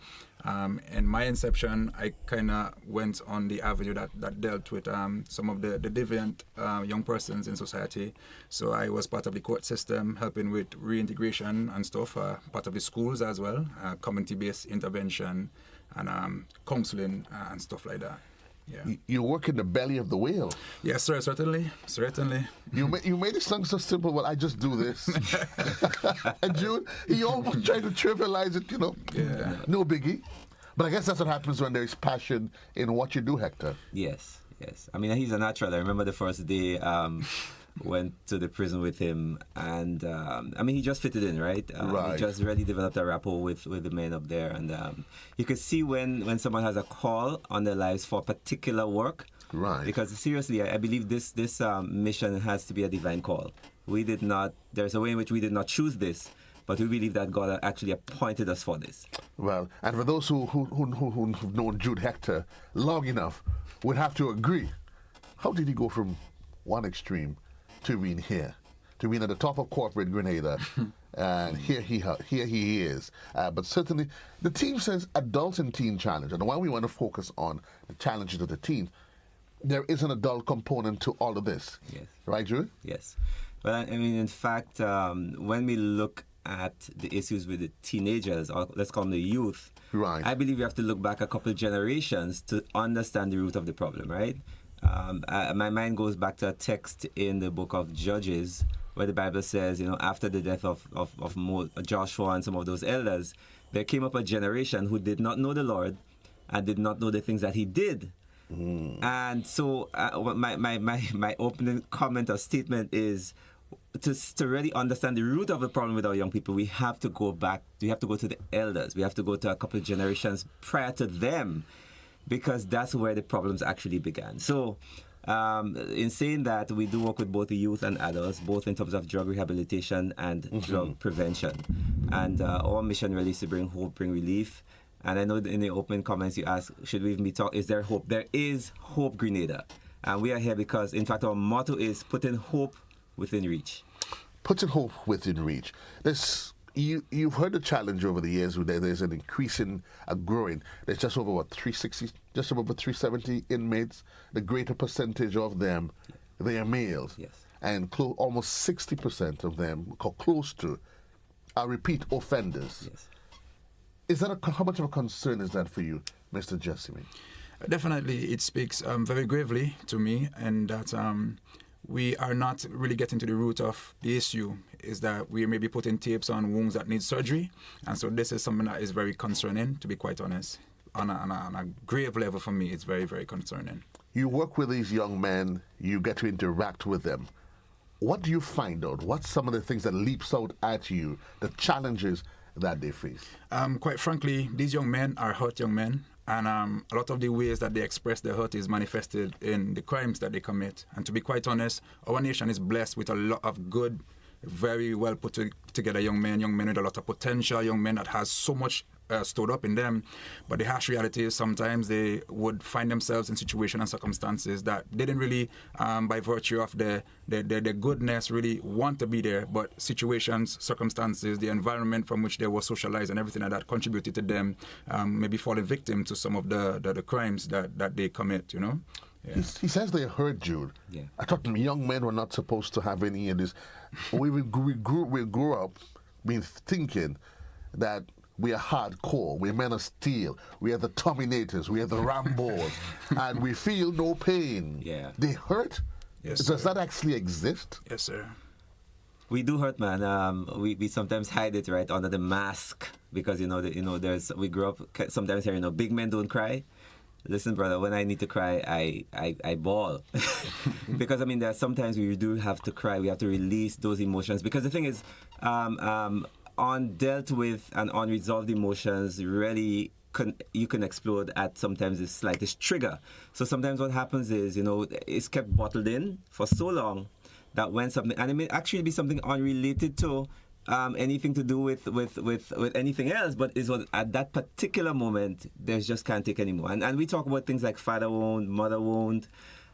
in my inception, I kind of went on the avenue that dealt with some of the deviant young persons in society. So I was part of the court system, helping with reintegration and stuff, part of the schools as well, community-based intervention, and counseling and stuff like that. Yeah. You work in the belly of the whale. Yes, sir, certainly. You made it sound so simple. Well, I just do this. And Jude, you almost try to trivialize it, Yeah. No biggie. But I guess that's what happens when there's passion in what you do, Hector. Yes. I mean, he's a natural. I remember the first day went to the prison with him, and he just fitted in, right? Right. He just really developed a rapport with the men up there, and you could see when someone has a call on their lives for particular work. Right. Because seriously, I believe this mission has to be a divine call. There's a way in which we did not choose this, but we believe that God actually appointed us for this. Well, and for those who've known Jude Hector long enough, would have to agree. How did he go from one extreme to being here, to being at the top of corporate Grenada, and here he is. But certainly, the team says Adult and Teen Challenge, and while we want to focus on the challenges of the teen, there is an adult component to all of this. Yes. Right, Drew? Yes. Well, I mean, in fact, when we look at the issues with the teenagers, or let's call them the youth, right, I believe we have to look back a couple of generations to understand the root of the problem, right? My mind goes back to a text in the book of Judges where the Bible says, after the death of Joshua and some of those elders, there came up a generation who did not know the Lord and did not know the things that he did. And so my opening comment or statement is to really understand the root of the problem with our young people, we have to go back, we have to go to the elders, we have to go to a couple of generations prior to them, because that's where the problems actually began. So in saying that, we do work with both the youth and adults, both in terms of drug rehabilitation and drug prevention. And our mission really is to bring hope, bring relief. And I know in the opening comments you asked, should we even be talking, is there hope? There is hope, Grenada. And we are here because, in fact, our motto is putting hope within reach. Putting hope within reach. You've heard the challenge over the years where there's an increasing, growing. There's just over 360, just over 370 inmates. The greater percentage of them, they are males. Yes. And almost 60% of them, close to, are repeat offenders. Yes. Is that how much of a concern is that for you, Mr. Jessamy? Definitely, it speaks very gravely to me, and that we are not really getting to the root of the issue, is that we may be putting tapes on wounds that need surgery. And so this is something that is very concerning, to be quite honest. On a grave level for me, it's very, very concerning. You work with these young men, you get to interact with them. What do you find out? What's some of the things that leaps out at you, the challenges that they face? Quite frankly, these young men are hurt young men. And a lot of the ways that they express their hurt is manifested in the crimes that they commit. And to be quite honest, our nation is blessed with a lot of good, very well put together young men with a lot of potential, young men that has so much stored up in them. But the harsh reality is sometimes they would find themselves in situations and circumstances that they didn't really, by virtue of their goodness, really want to be there. But situations, circumstances, the environment from which they were socialized and everything like that contributed to them maybe falling victim to some of the crimes that they commit, you know? Yeah. He says they hurt Jude. Yeah. I thought young men were not supposed to have any of this. We grew up being thinking that we are hardcore, we're men of steel, we are the Terminators, we are the Rambos, and we feel no pain. Yeah. They hurt? Yes, Does that actually exist? Yes, sir. We do hurt, man. We sometimes hide it right under the mask because we grew up sometimes hearing big men don't cry. Listen, brother, when I need to cry, I bawl. Because, there are sometimes we do have to cry. We have to release those emotions. Because the thing is, undealt with and unresolved emotions really you can explode at sometimes the slightest trigger. So sometimes what happens is, it's kept bottled in for so long that when something, and it may actually be something unrelated to anything to do with anything else, but is what at that particular moment there's just can't take anymore. And we talk about things like father wound, mother wound.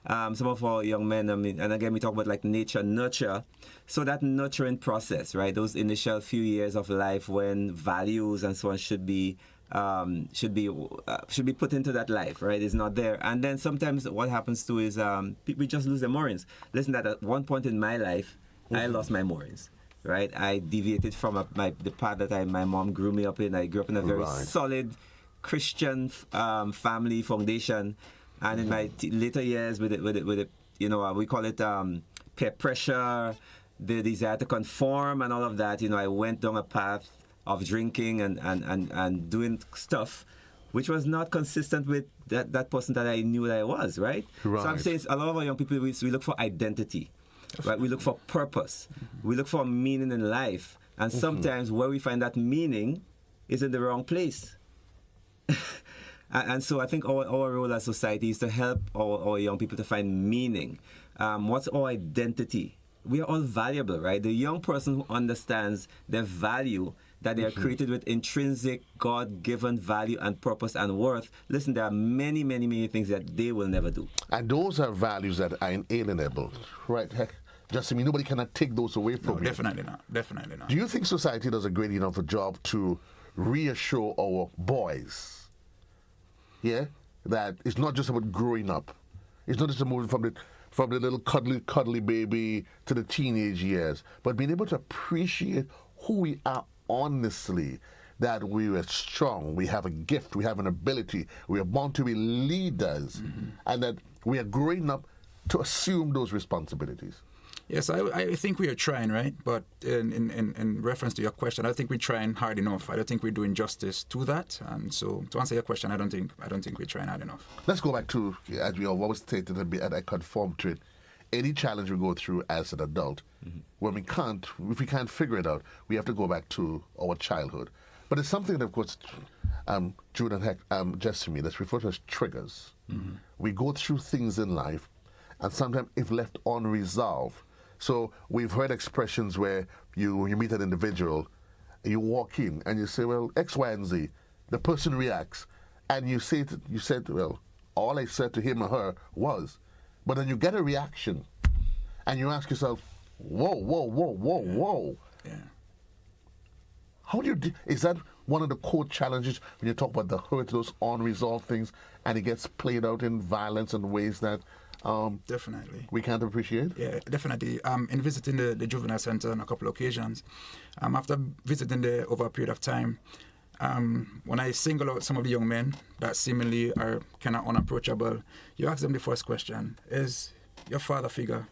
Some of our young men, and again we talk about like nature, nurture. So that nurturing process, right? Those initial few years of life when values and so on should be put into that life, right? It's not there. And then sometimes what happens too is people just lose their moorings. Listen, that at one point in my life, I lost my moorings. Right, I deviated from the path that my mom grew me up in. I grew up in a very solid Christian family foundation, and in my later years, with it, we call it peer pressure, the desire to conform, and all of that. I went down a path of drinking and doing stuff, which was not consistent with that person that I knew that I was. Right. So I'm saying a lot of our young people we look for identity. Right, we look for purpose. We look for meaning in life. And sometimes where we find that meaning is in the wrong place. And so I think our role as society is to help our young people to find meaning. What's our identity? We are all valuable, right? The young person who understands their value, that they are created with intrinsic God-given value and purpose and worth. Listen, there are many, many, many things that they will never do. And those are values that are inalienable, right? Just nobody cannot take those away from you. Definitely not. Definitely not. Do you think society does a great enough a job to reassure our boys, that it's not just about growing up. It's not just moving from the little cuddly baby to the teenage years, but being able to appreciate who we are honestly, that we are strong, we have a gift, we have an ability, we are born to be leaders, and that we are growing up to assume those responsibilities. Yes, I think we are trying, right? But in reference to your question, I think we're trying hard enough. I don't think we're doing justice to that. And so, to answer your question, I don't think we're trying hard enough. Let's go back to, as we have always stated, and I conform to it. Any challenge we go through as an adult, when if we can't figure it out, we have to go back to our childhood. But it's something that, of course, Jude and Jessamy, that's referred to as triggers. We go through things in life, and sometimes if left unresolved. So we've heard expressions where you meet an individual, you walk in and you say, well, X, Y, and Z. The person reacts, and you said, well, all I said to him or her was. But then you get a reaction, and you ask yourself, whoa. Yeah. How do you is that one of the core challenges when you talk about the hurt, those unresolved things, and it gets played out in violence in ways that definitely we can't appreciate? Yeah, definitely. In visiting the juvenile center on a couple of occasions, after visiting there over a period of time, when I single out some of the young men that seemingly are kind of unapproachable, you ask them the first question, is your father figure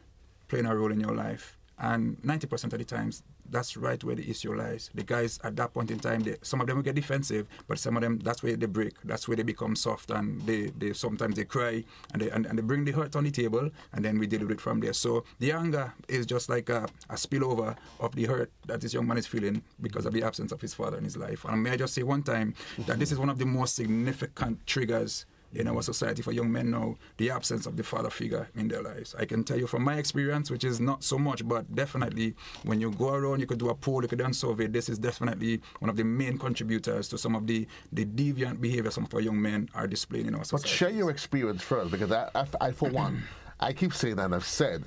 playing a role in your life. And 90% of the times, that's right where the issue lies. The guys at that point in time, some of them will get defensive, but some of them, that's where they break. That's where they become soft, and they sometimes they cry, and they bring the hurt on the table, and then we deal with it from there. So the anger is just like a spillover of the hurt that this young man is feeling because of the absence of his father in his life. And may I just say one time that this is one of the most significant triggers in our society for young men now, the absence of the father figure in their lives. I can tell you from my experience, which is not so much, but definitely when you go around, you could do a poll, you could do a survey, this is definitely one of the main contributors to some of the deviant behavior some of our young men are displaying in our society. But share your experience first, because I for one, I keep saying that, and I've said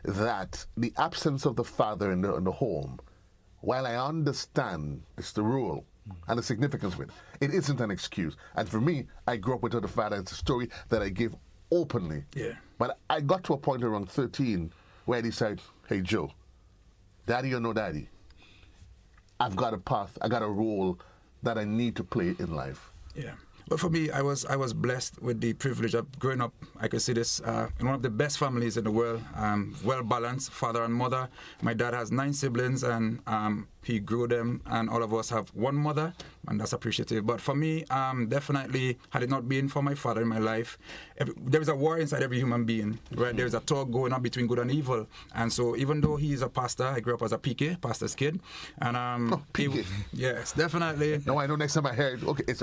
that the absence of the father in the home, while I understand it's the rule, and the significance of it, it isn't an excuse. And for me, I grew up without a father. It's a story that I give openly. Yeah. But I got to a point around 13 where I decided, hey, Joe, daddy or no daddy, I've got a path, I got a role that I need to play in life. Yeah. But for me, I was blessed with the privilege of growing up, I could see this, in one of the best families in the world, well-balanced, father and mother. My dad has 9 siblings, and he grew them, and all of us have one mother, and that's appreciative. But for me, definitely, had it not been for my father in my life, there is a war inside every human being, right? There is a talk going on between good and evil. And so even though he is a pastor, I grew up as a PK, pastor's kid. And PK. Yes, definitely. No, I know next time I hear it, okay, it's...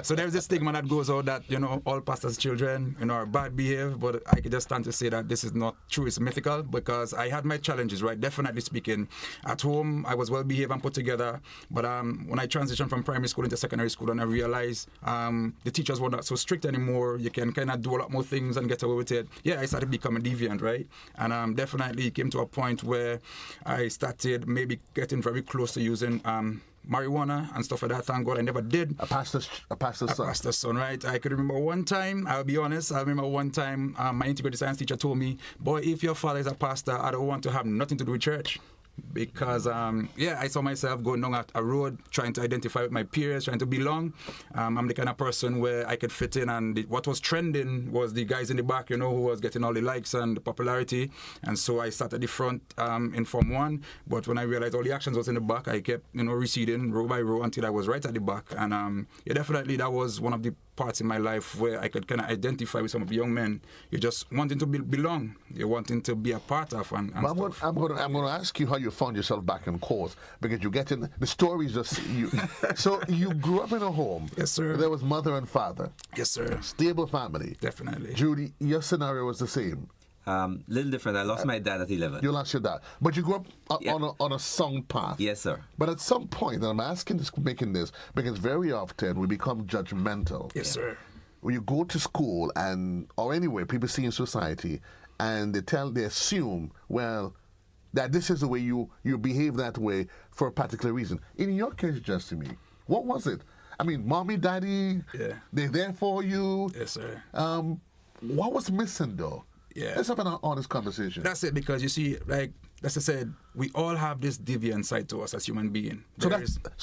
So there's this stigma that goes out that, all pastors' children, are bad behaved, but I could just stand to say that this is not true, it's mythical, because I had my challenges, right? Definitely speaking. At home, I was well behaved and put together, but when I transitioned from primary school into secondary school, and I realized the teachers were not so strict anymore, you can kind of do a lot more things and get away with it. Yeah, I started becoming deviant, right? And definitely came to a point where I started maybe getting very close to using marijuana and stuff like that. Thank God I never did. A pastor's son. A pastor's son, right? I could remember one time, I'll be honest, my integrated science teacher told me, boy, if your father is a pastor, I don't want to have nothing to do with church. Because, I saw myself going down a road, trying to identify with my peers, trying to belong. I'm the kind of person where I could fit in, and what was trending was the guys in the back, who was getting all the likes and the popularity. And so I sat at the front in Form 1, but when I realized all the actions was in the back, I kept, receding row by row until I was right at the back. And definitely that was one of the parts in my life where I could kind of identify with some of the young men. You're just wanting to belong. You're wanting to be a part of. And I'm going to ask you how you found yourself back in court, because you get in the stories just you. So you grew up in a home. Yes, sir. There was mother and father. Yes, sir. Stable family. Definitely. Judy, your scenario was the same. Little different. I lost my dad at 11. You lost your dad, but you grew up on a sound path. Yes, sir. But at some point, and I'm making this because very often we become judgmental. Yes, sir. When you go to school or anywhere, people see in society, and they assume, well, that this is the way you behave that way for a particular reason. In your case, just to me, what was it? I mean, mommy, daddy, they're there for you. Yes, sir. What was missing, though? Yeah. Let's have an honest conversation. That's it, because you see, like as I said, we all have this deviant side to us as human beings. So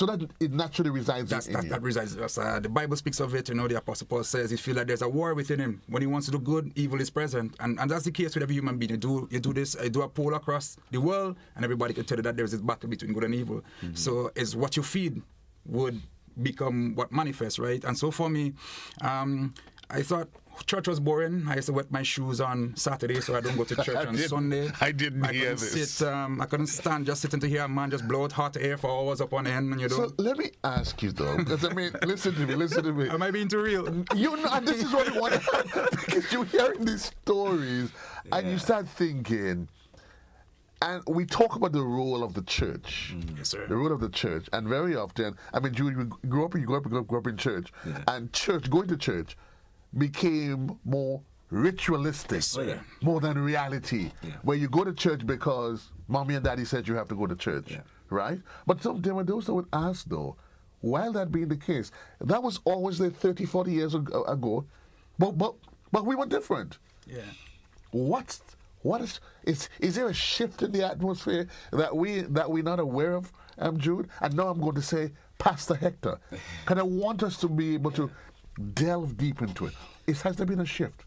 that it naturally resides in you. That resides in us. The Bible speaks of it. The Apostle Paul says he feels like there's a war within him. When he wants to do good, evil is present, and that's the case with every human being. You do this. I do a poll across the world, and everybody can tell you that there's this battle between good and evil. Mm-hmm. So it's what you feed would become what manifests, right? And so for me, I thought church was boring. I used to wet my shoes on Saturday, so I don't go to church on Sunday. I didn't hear this. I couldn't stand just sitting to hear a man just blow out hot air for hours upon end. And So let me ask you though, because listen to me. Am I being too real? This is what you want to because you're hearing these stories and you start thinking. And we talk about the role of the church. Yes, sir. The role of the church. And very often, Judy, you grew up in church. Yeah. And going to church became more ritualistic, more than reality. Yeah. Where you go to church because mommy and daddy said you have to go to church, right? But there were those that would ask, though, while that being the case, that was always there 30, 40 years ago, but we were different. Yeah. Is there a shift in the atmosphere that we're not aware of, Jude? And now I'm going to say, Pastor Hector, because I want us to be able to delve deep into it. Has there been a shift?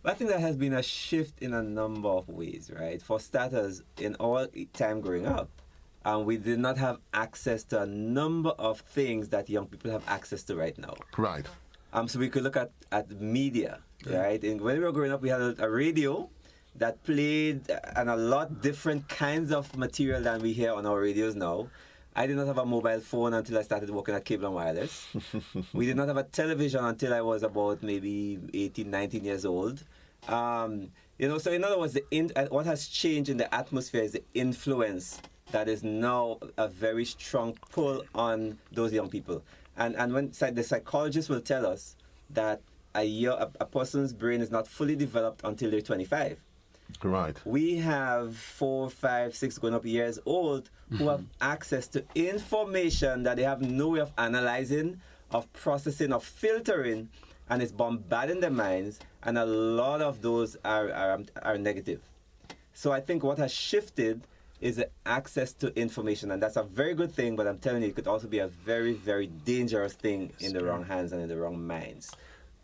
I think there has been a shift in a number of ways, right? For starters, in our time growing up, we did not have access to a number of things that young people have access to right now. Right. So we could look at media, right? And when we were growing up, we had a radio that played and a lot different kinds of material than we hear on our radios now. I did not have a mobile phone until I started working at Cable and Wireless. We did not have a television until I was about maybe 18, 19 years old. You know, so in other words, what has changed in the atmosphere is the influence that is now a very strong pull on those young people. And when the psychologists will tell us that a person's brain is not fully developed until they're 25. Right. We have 4, 5, 6 going up years old who have access to information that they have no way of analyzing, of processing, of filtering, and it's bombarding their minds, and a lot of those are negative. So I think what has shifted is the access to information, and that's a very good thing, but I'm telling you, it could also be a very, very dangerous thing in the wrong hands and in the wrong minds.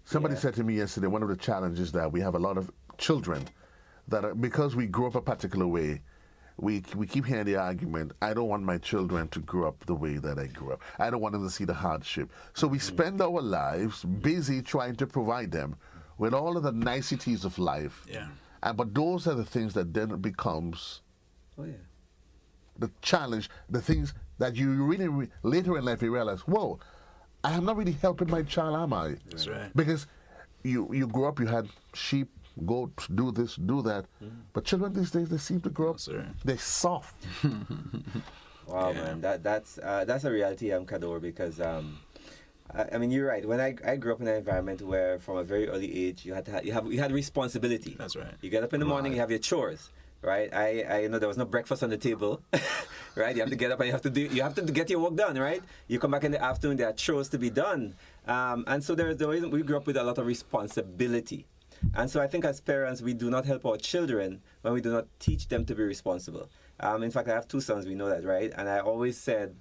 Somebody said to me yesterday, one of the challenges that we have a lot of children that are, because we grew up a particular way, we keep hearing the argument, I don't want my children to grow up the way that I grew up. I don't want them to see the hardship. So we spend our lives busy trying to provide them with all of the niceties of life. Yeah. But those are the things that then becomes the challenge, the things that you really, later in life, you realize, whoa, I am not really helping my child, am I? That's right. Because you grew up, you had sheep, goats, do this, do that. But children these days, they seem to grow up, they're soft. Wow, man, that's a reality, Cadore, because I mean, you're right. When I grew up in an environment where, from a very early age, you had responsibility. That's right. You get up in the morning, you have your chores, right? I know there was no breakfast on the table, right? You have to get up and you have to get your work done, right? You come back in the afternoon, there are chores to be done, and so there's the reason we grew up with a lot of responsibility. And so I think as parents, we do not help our children when we do not teach them to be responsible. In fact, I have 2 sons, we know that, right? And I always said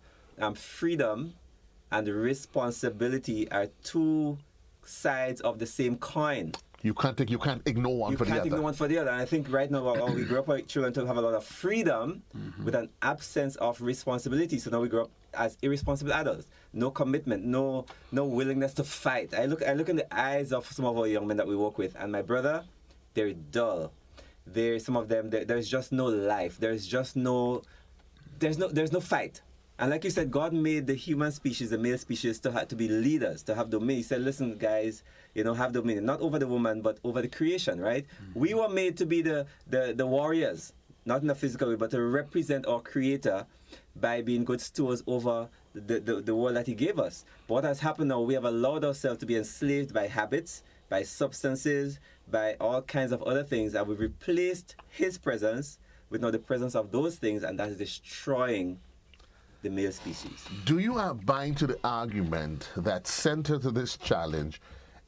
freedom and responsibility are 2 sides of the same coin. You can't ignore one for the other. You can't ignore one for the other. And I think right now we grew up with children to have a lot of freedom with an absence of responsibility. So now we grow up as irresponsible adults. No commitment, no willingness to fight. I look in the eyes of some of our young men that we work with, and my brother, they're dull. Some of them, there's just no life. There's no fight. And like you said, God made the human species, the male species, to be leaders, to have dominion. He said, listen, guys, have dominion, not over the woman, but over the creation, right? We were made to be the warriors, not in a physical way, but to represent our Creator by being good stewards over the world that He gave us. But what has happened now, we have allowed ourselves to be enslaved by habits, by substances, by all kinds of other things, and we've replaced His presence with now the presence of those things, and that is destroying the male species. Do you buy into the argument that center to this challenge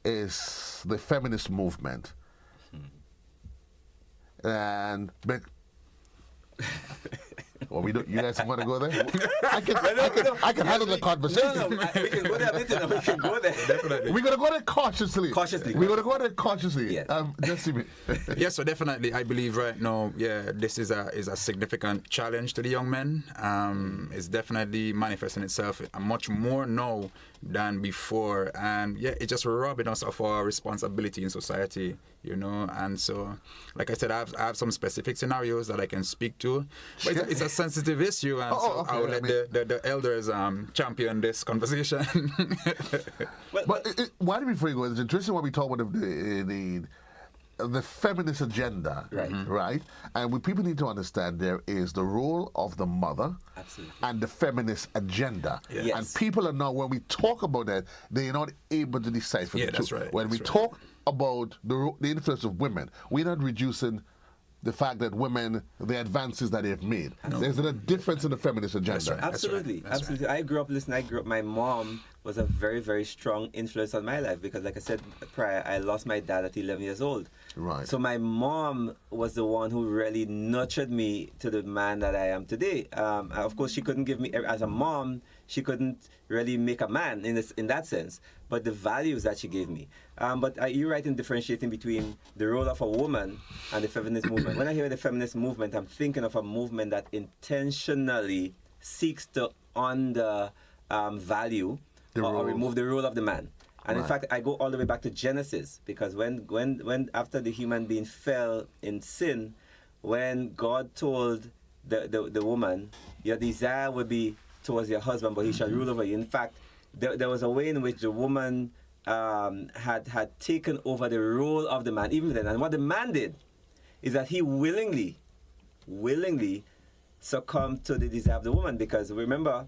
is the feminist movement? And well, we don't. You guys want to go there? I can handle the conversation. No, we can go there. We can go there. Definitely. We're gonna go there cautiously. We're gonna go there cautiously. Yeah. Just see me. Yeah. So definitely, I believe right now, this is a significant challenge to the young men. It's definitely manifesting itself much more now than before, and it's just robbing us of our responsibility in society, and so, like I said, I have some specific scenarios that I can speak to, but it's a sensitive issue, and I will let the elders champion this conversation. But why before you go, it's interesting when we talk about the feminist agenda, right? And people need to understand there is the role of the mother and the feminist agenda. Yes. And people are now, when we talk about that, they're not able to decipher the two. That's right. When we talk about the influence of women, we're not reducing the fact that women, the advances that they've made. There's a difference in the feminist agenda. Right. Absolutely. Absolutely. I grew up, my mom was a very, very strong influence on my life because, like I said prior, I lost my dad at 11 years old. Right. So my mom was the one who really nurtured me to the man that I am today. Of course, she couldn't give me, as a mom, she couldn't really make a man in that sense, but the values that she gave me. But you're right in differentiating between the role of a woman and the feminist movement. When I hear the feminist movement, I'm thinking of a movement that intentionally seeks to value or remove the role of the man. And in fact, I go all the way back to Genesis, because when after the human being fell in sin, when God told the woman, your desire will be towards your husband, but he shall rule over you. In fact, there was a way in which the woman had taken over the role of the man even then. And what the man did is that he willingly succumbed to the desire of the woman, because remember,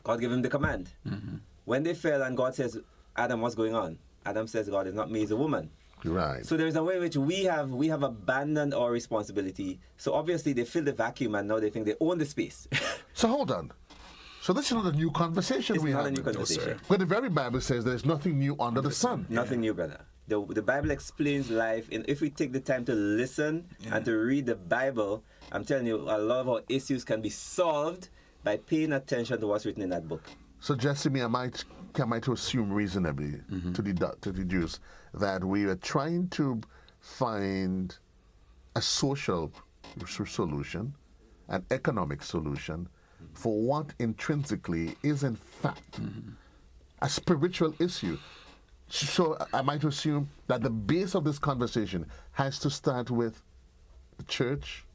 God gave him the command. When they fell and God says, Adam, what's going on? Adam says, God is not me, he's a woman. Right. So there's a way in which we have abandoned our responsibility. So obviously they fill the vacuum and now they think they own the space. So hold on. So this is not a new conversation we have. It's not a new conversation. But the very Bible says there's nothing new under the sun. Nothing new, brother. The Bible explains life. And if we take the time to listen and to read the Bible, I'm telling you, a lot of our issues can be solved by paying attention to what's written in that book. So, Jesse, am I to assume reasonably, to deduce, that we are trying to find a social solution, an economic solution, for what intrinsically is, in fact, a spiritual issue? So, am I to assume that the base of this conversation has to start with the church,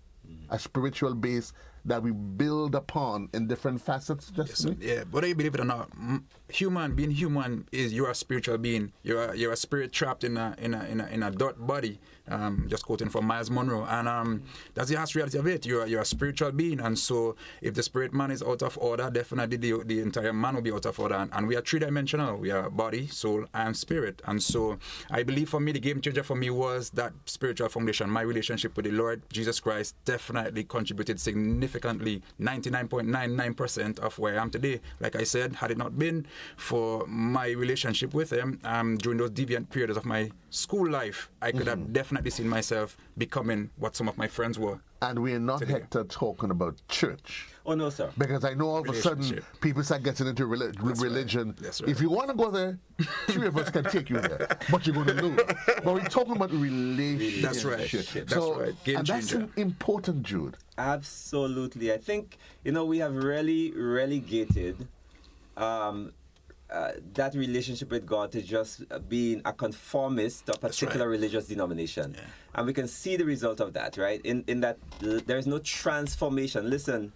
a spiritual base that we build upon in different facets? Yeah, whether you believe it or not, being human is you're a spiritual being. You're a spirit trapped in a dirt body. Just quoting from Miles Monroe, and that's the harsh reality of it. You're a spiritual being, and so if the spirit man is out of order, definitely the entire man will be out of order. And we are three-dimensional. We are body, soul, and spirit. And so I believe for me, the game changer for me was that spiritual foundation. My relationship with the Lord Jesus Christ definitely contributed significantly, 99.99% of where I am today. Like I said, had it not been for my relationship with him during those deviant periods of my school life, I could have definitely seen myself becoming what some of my friends were. And we're not, Hector, talking about church. Oh, no, sir. Because I know all of a sudden people start getting into religion. That's right. If you want to go there, three of us can take you there, but you're going to lose. But we're talking about relationship. That's right. That's right. Game and changer. That's important, Jude. Absolutely. I think, we have really relegated that relationship with God to just being a conformist to a particular religious denomination. Yeah. And we can see the result of that, right? In that there's no transformation. Listen,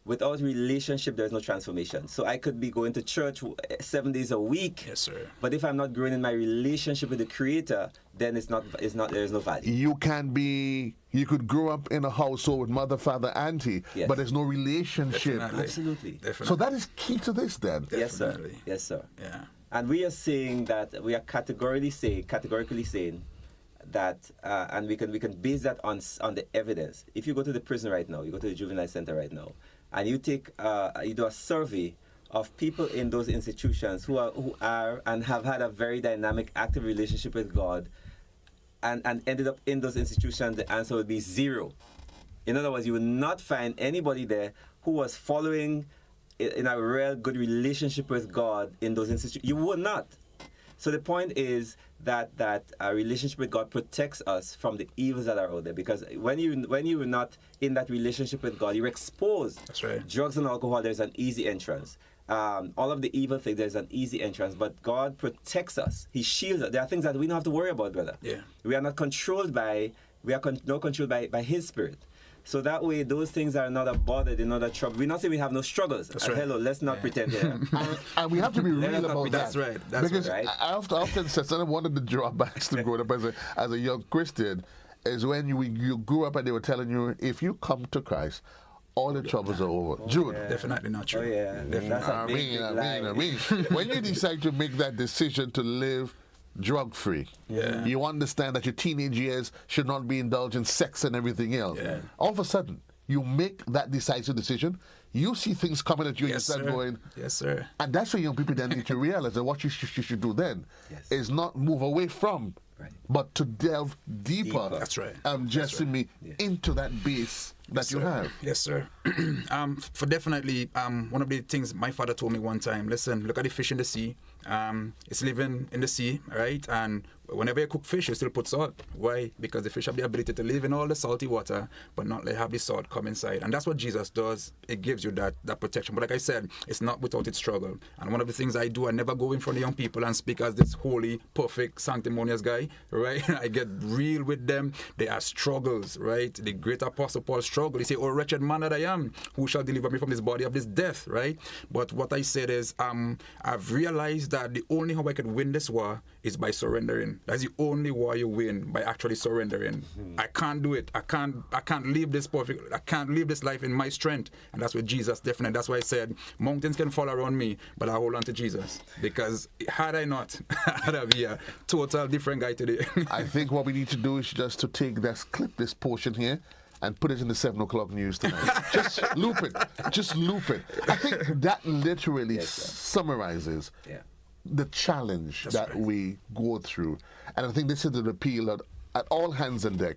without relationship, there's no transformation. So I could be going to church 7 days a week. Yes, sir. But if I'm not growing in my relationship with the Creator, then there's no value. You could grow up in a household with mother, father, auntie, but there's no relationship. Definitely. Absolutely. Definitely. So that is key to this, then. Definitely. Yes, sir. Yeah. And we are saying that we are categorically saying that, and we can base that on the evidence. If you go to the prison right now, you go to the juvenile center right now, and you do a survey of people in those institutions who are and have had a very dynamic, active relationship with God, and ended up in those institutions, the answer would be 0. In other words, you will not find anybody there who was following in a real good relationship with God in those institutions. You would not. So the point is that a relationship with God protects us from the evils that are out there. Because when you're not in that relationship with God, you're exposed. That's right. Drugs and alcohol, there's an easy entrance. All of the evil things, there's an easy entrance. But God protects us. He shields us. There are things that we don't have to worry about, brother. Yeah. We are not controlled by. We are not controlled by His Spirit. So that way, those things are not a bother, they're not a trouble. We're not saying we have no struggles. That's right. Hello, let's not pretend here. And we have to be real about that. That's right. That's because right. I often said one of the drawbacks to growing up as a young Christian is when you grew up and they were telling you, if you come to Christ, all the troubles are over. Jude. Definitely not true. Oh, yeah. That's a big lie. When you decide to make that decision to live drug-free, you understand that your teenage years should not be indulged in sex and everything else. Yeah. All of a sudden, you make that decisive decision, you see things coming at you, Yes, and you start sir. going, Yes, sir. and that's where young people then need to realize that what you should do then is not move away from, but to delve deeper. That's right. Jessamy, into that base that you have. Yes, sir. For definitely, one of the things my father told me one time, listen, look at the fish in the sea. It's living in the sea, right? And whenever you cook fish, you still put salt. Why? Because the fish have the ability to live in all the salty water, but not let have the salt come inside. And that's what Jesus does. It gives you that protection. But like I said, it's not without its struggle. And one of the things I do, I never go in front of young people and speak as this holy, perfect, sanctimonious guy, right? I get real with them. There are struggles, right? The great apostle Paul struggled. He said, "Oh, wretched man that I am, who shall deliver me from this body of this death," right? But what I said is, I've realized that the only how I could win this war is by surrendering. That's the only war you win, by actually surrendering. I can't do it. I can't live this perfect. I can't live this life in my strength. And that's what Jesus definitely. That's why I said mountains can fall around me, but I hold on to Jesus, because had I not, I'd be a total different guy today. I think what we need to do is just to clip this portion here and put it in the 7 o'clock news tonight. Just loop it. Just loop it. I think that literally summarizes the challenge that we go through. And I think this is an appeal at all hands on deck.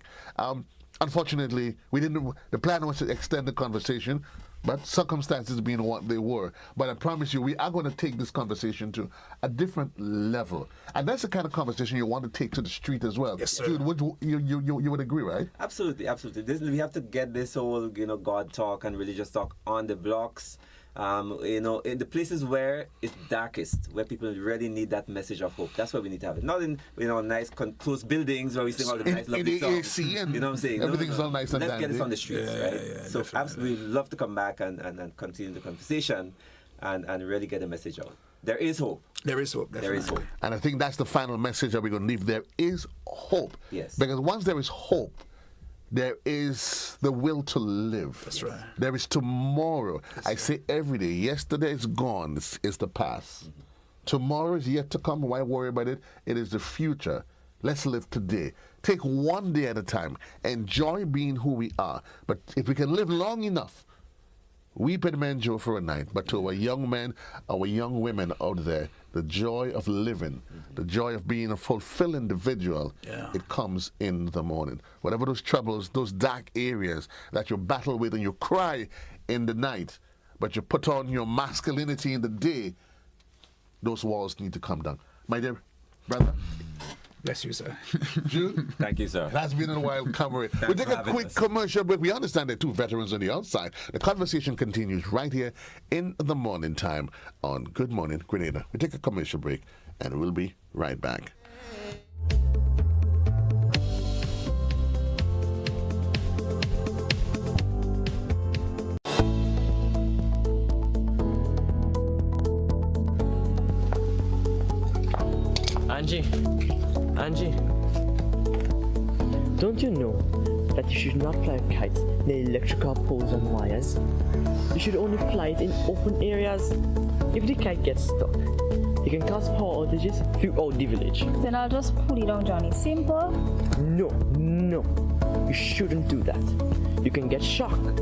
Unfortunately, the plan was to extend the conversation, but circumstances being what they were. But I promise you, we are going to take this conversation to a different level. And that's the kind of conversation you want to take to the street as well. Yes, sir. Jude, you would agree, right? Absolutely, absolutely. We have to get this whole, God talk and religious talk on the blocks. In the places where it's darkest, where people really need that message of hope. That's where we need to have it. Not in nice close buildings where we sing all the nice lovely songs. You know what I'm saying? Everything's all nice and Let's dandy. get this on the streets, right? So absolutely, we'd love to come back and continue the conversation and really get the message out. There is hope. There is hope. Definitely. There is hope. And I think that's the final message that we're going to leave. There is hope. Yes. Because once there is hope, there is the will to live. That's right. There is tomorrow. I say every day, yesterday is gone, it's the past. Mm-hmm. Tomorrow is yet to come. Why worry about it? It is the future. Let's live today. Take one day at a time. Enjoy being who we are. But if we can live long enough, weep and endure for a night. But to our young men, our young women out there, the joy of living, the joy of being a fulfilled individual, it comes in the morning. Whatever those troubles, those dark areas that you battle with and you cry in the night, but you put on your masculinity in the day, those walls need to come down. My dear brother. Bless you, sir. Jude? Thank you, sir. It has been a while covering. We'll take a quick commercial break. We understand there are two veterans on the outside. The conversation continues right here in the morning time on Good Morning Grenada. We take a commercial break and we'll be right back. Angie, don't you know that you should not fly kites near electrical poles and wires? You should only fly it in open areas. If the kite gets stuck, it can cause power outages throughout the village. Then I'll just pull it down, Johnny. Simple. No. You shouldn't do that. You can get shocked.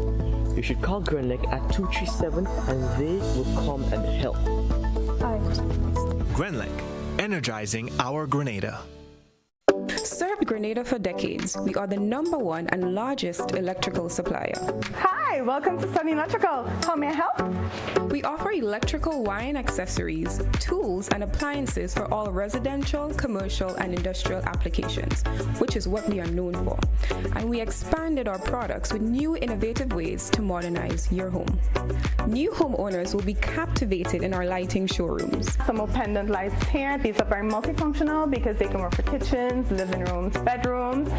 You should call Grenlec at 237 and they will come and help. Grenlec, energizing our Grenada. Served Grenada for decades, we are the #1 and largest electrical supplier. Hi, welcome to Sunny Electrical. How may I help? We offer electrical wire and accessories, tools, and appliances for all residential, commercial, and industrial applications, which is what we are known for. And we expanded our products with new innovative ways to modernize your home. New homeowners will be captivated in our lighting showrooms. Some more pendant lights here. These are very multifunctional because they can work for kitchens, living rooms, bedrooms.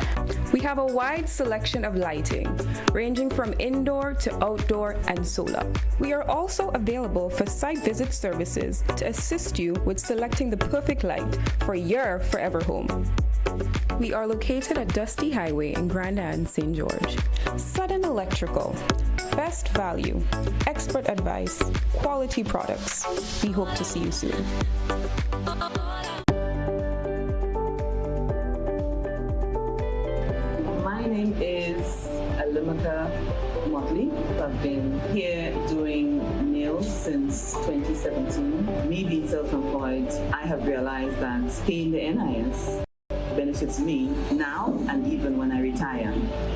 We have a wide selection of lighting, ranging from indoor to outdoor and solar. We are also available for site visit services to assist you with selecting the perfect light for your forever home. We are located at Dusty Highway in Grenada and St. George. Sudden Electrical. Best value, expert advice, quality products. We hope to see you soon. My name is Alimaka remotely. I've been here doing nails since 2017. Me being self-employed, I have realized that paying the NIS benefits me now and even when I retire.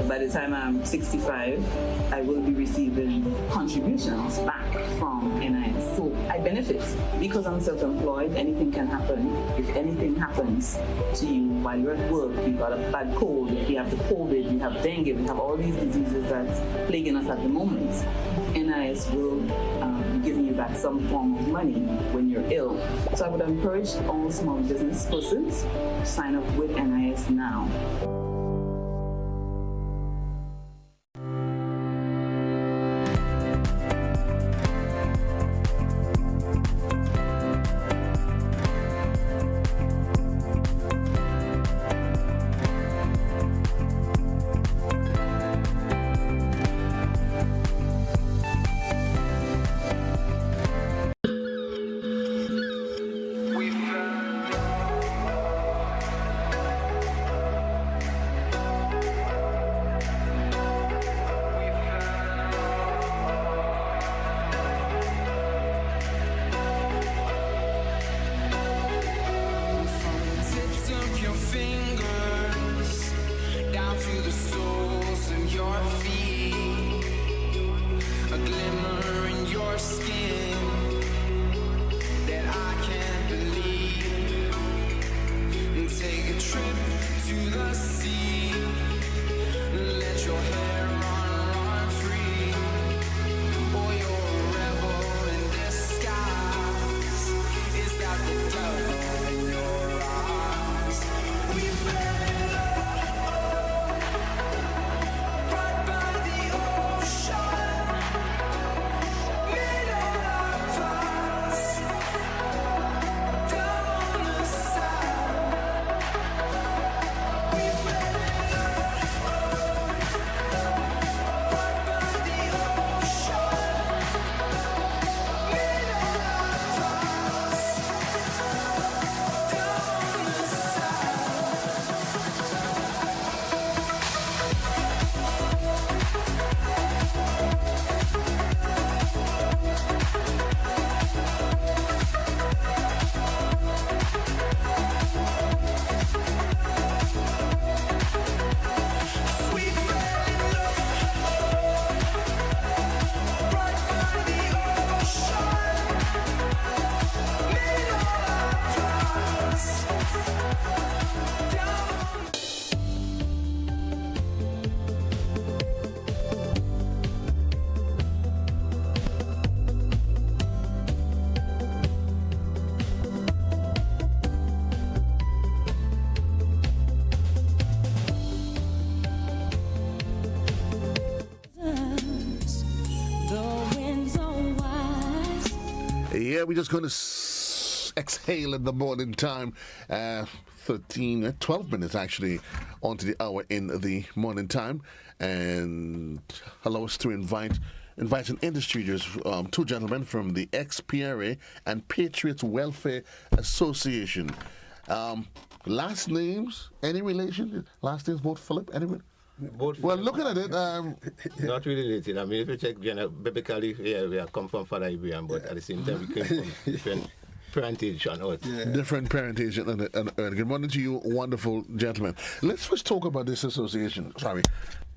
By the time I'm 65, I will be receiving contributions back from NIS. So I benefit because I'm self-employed. Anything can happen. If anything happens to you while you're at work, you've got a bad cold, you have the COVID, you have dengue, we have all these diseases that's plaguing us at the moment. NIS will be giving you back some form of money when you're ill. So I would encourage all small business persons to sign up with NIS now. Yeah, we're just going to exhale in the morning time. 12 minutes actually onto the hour in the morning time. And allow us to invite in industry leaders, two gentlemen from the ex-PRA and Patriots Welfare Association. Last names, any relation? Last names, both Philip, anyone? Well, looking at it, not really related. I mean, if you check biblically, yeah, we come from Father Abraham, but at the same time, we came from different parentage on earth. Yeah. Different parentage on earth. Good morning to you, wonderful gentlemen. Let's first talk about this association. Sorry,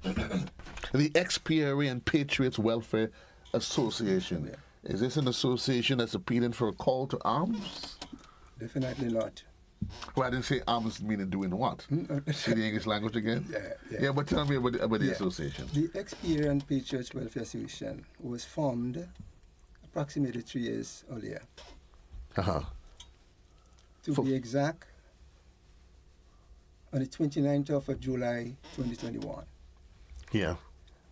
the ex-PRA and Patriots Welfare Association. Yeah. Is this an association that's appealing for a call to arms? Definitely not. Well, I didn't say arms meaning doing what? See the English language again? Yeah, but tell me about the association. The ex-PRA and Patriots Welfare Association was formed approximately 3 years earlier. To be exact, on the 29th of July 2021. Yeah.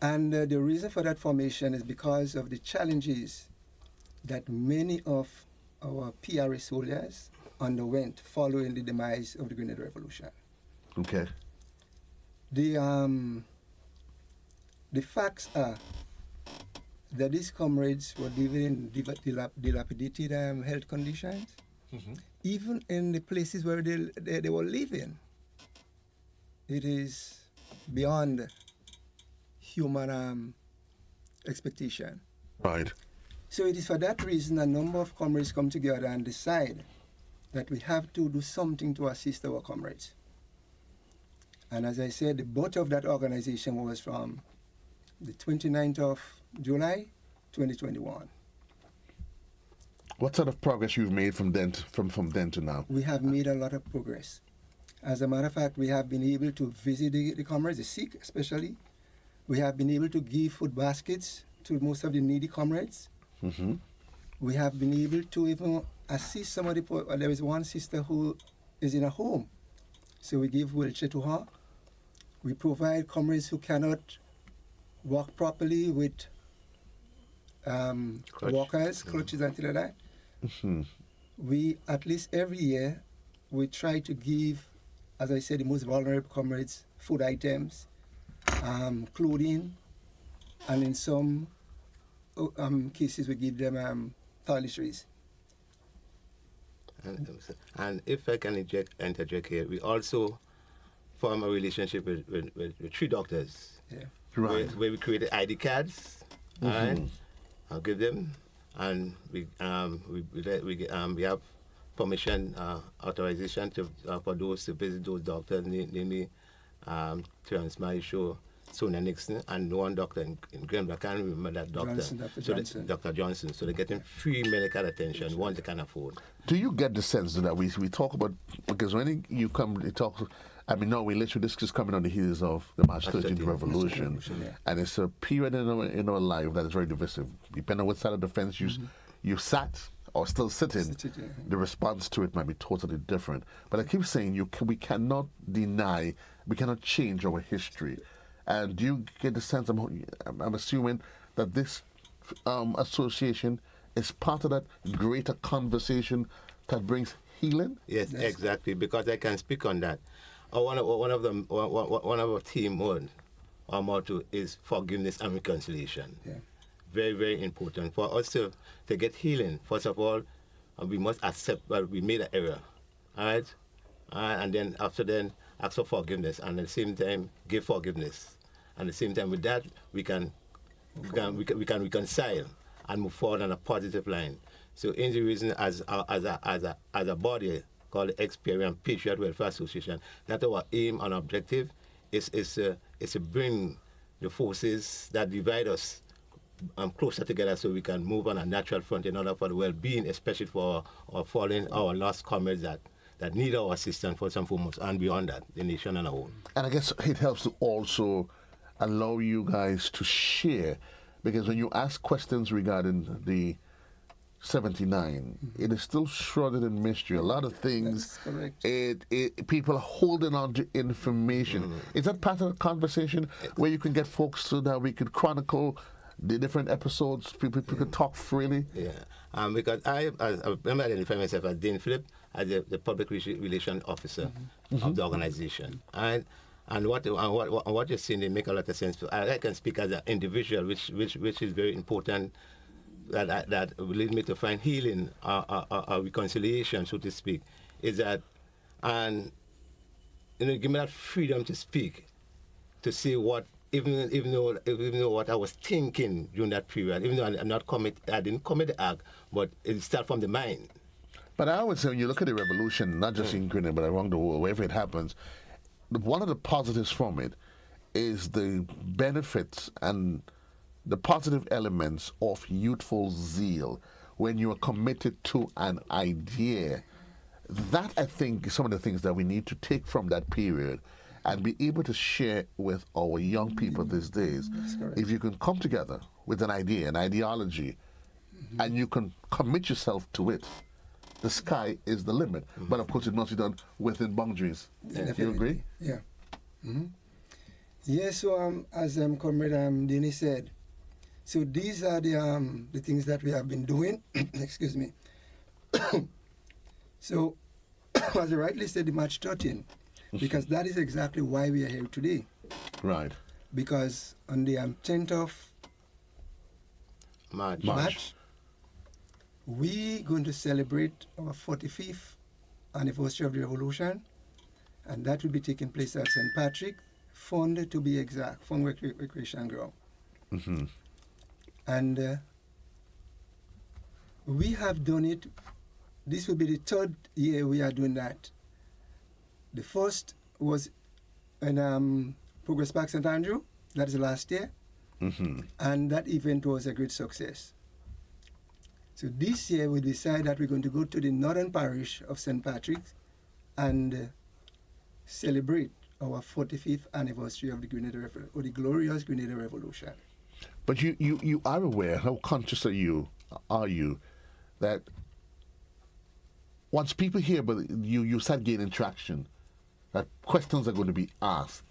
And the reason for that formation is because of the challenges that many of our PRA soldiers underwent following the demise of the Grenada Revolution. Okay. The facts are that these comrades were living in dilapidated health conditions, even in the places where they were living. It is beyond human expectation. Right. So it is for that reason a number of comrades come together and decide that we have to do something to assist our comrades. And as I said, the birth of that organization was from the 29th of July, 2021. What sort of progress you've made from then to now? We have made a lot of progress. As a matter of fact, we have been able to visit the comrades, the sick especially. We have been able to give food baskets to most of the needy comrades. Mm-hmm. We have been able to even assist somebody. There is one sister who is in a home, so we give wheelchair to her. We provide comrades who cannot walk properly with walkers, clutches, and things like that. Mm-hmm. We, at least every year, we try to give, as I said, the most vulnerable comrades food items, clothing, and in some cases we give them toiletries. And if I can interject here, we also form a relationship with 3 doctors. Yeah. Right. Where we created ID cards, all right? I'll give them, and we have permission, authorization for those to visit those doctors, namely Terence Marisho, Sonia Nixon, and one doctor in Grenada. I can't remember that doctor. Dr. Johnson. So they're getting free medical attention, one they can afford. Do you get the sense that we talk about, because when you come, you talk, I mean, no, we literally, this is coming on the heels of the March 13th revolution, and it's a period in our life that is very divisive. Depending on what side of the fence you sat or still sitting, the response to it might be totally different. But I keep saying we cannot deny, we cannot change our history. And do you get the sense, I'm assuming that this association is part of that greater conversation that brings healing? Yes, exactly, because I can speak on that. One of our team, our motto is forgiveness and reconciliation. Yeah. Very, very important. For us to get healing, first of all, we must accept that we made an error, all right? And then after then, ask for forgiveness, and at the same time, give forgiveness. And at the same time, with that, we can reconcile and move forward on a positive line. So, in the reason, as a body called the Experience Patriot Welfare Association, that our aim and objective is to bring the forces that divide us closer together, so we can move on a natural front in order for the well-being, especially for our lost comrades that need our assistance first and foremost, and beyond that, the nation and our own. And I guess it helps to also allow you guys to share, because when you ask questions regarding the 79, it is still shrouded in mystery. A lot of things, people are holding on to information. Is that part of the conversation where you can get folks so that we could chronicle the different episodes, people could talk freely? Yeah, because I remember identifying myself as Dean Phillip, as the public relations officer of the organization. And what you're saying, they make a lot of sense. I can speak as an individual, which is very important. That will lead me to find healing, or reconciliation, so to speak. Is that, and give me that freedom to speak, to say what, even though what I was thinking during that period, even though I didn't commit the act, but it started from the mind. But I would say when you look at the revolution, not just in Grenada, but around the world, wherever it happens, one of the positives from it is the benefits and the positive elements of youthful zeal when you are committed to an idea. That, I think, is some of the things that we need to take from that period and be able to share with our young people these days. If you can come together with an idea, an ideology, and you can commit yourself to it, the sky is the limit. But of course, it must be done within boundaries. Do you agree? Yeah. Yes, so as Comrade Denny said, so these are the things that we have been doing. Excuse me. So, as I rightly said, the March 13, because that is exactly why we are here today. Right. Because on the 10th of March, we're going to celebrate our 45th anniversary of the revolution, and that will be taking place at St. Patrick, Fund to be exact, Fund Recreation Ground. And we have done it. This will be the third year we are doing that. The first was in Progress Park St. Andrew. That is last year. And that event was a great success. So this year we decided that we're going to go to the northern parish of St. Patrick's and celebrate our 45th anniversary of the the glorious Grenada Revolution. But you are aware, how conscious are you that once people hear about you start gaining traction, that questions are going to be asked.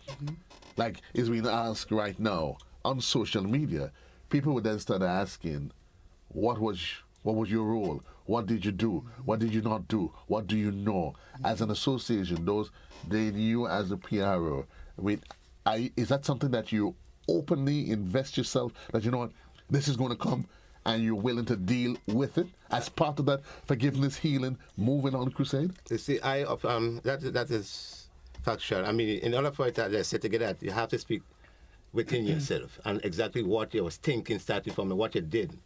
Like is being asked right now on social media. People would then start asking, what was your role? What did you do? What did you not do? What do you know? As an association, they knew as a PRO. I mean, is that something that you openly invest yourself, that you know what, this is going to come, and you're willing to deal with it as part of that forgiveness, healing, moving on crusade? You see, that is factual. I mean, in order for it to sit together, you have to speak within yourself and exactly what you was thinking, starting from what you did.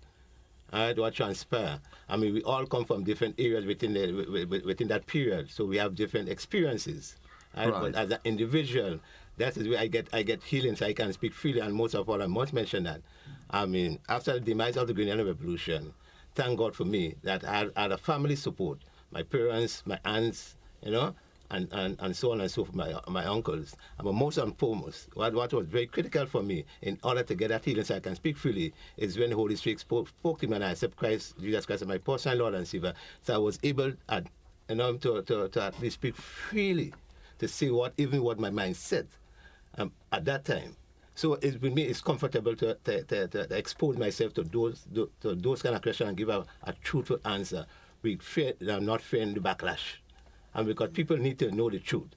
Right, what transpired. I mean, we all come from different areas within that period, so we have different experiences. Right? But as an individual, that is where I get healing, so I can speak freely. And most of all, I must mention that. I mean, after the demise of the Grenada Revolution, thank God for me that I had a family support. My parents, my aunts, you know, and so on and so forth, my uncles. But most and foremost, what was very critical for me in order to get that healing so I can speak freely is when the Holy Spirit spoke to me and I accepted Jesus Christ as my personal Lord and Savior. So I was able to at least speak freely, to say what my mind said at that time. So with me, it's comfortable to expose myself to those kind of questions and give a truthful answer. I'm not fearing the backlash. And because people need to know the truth.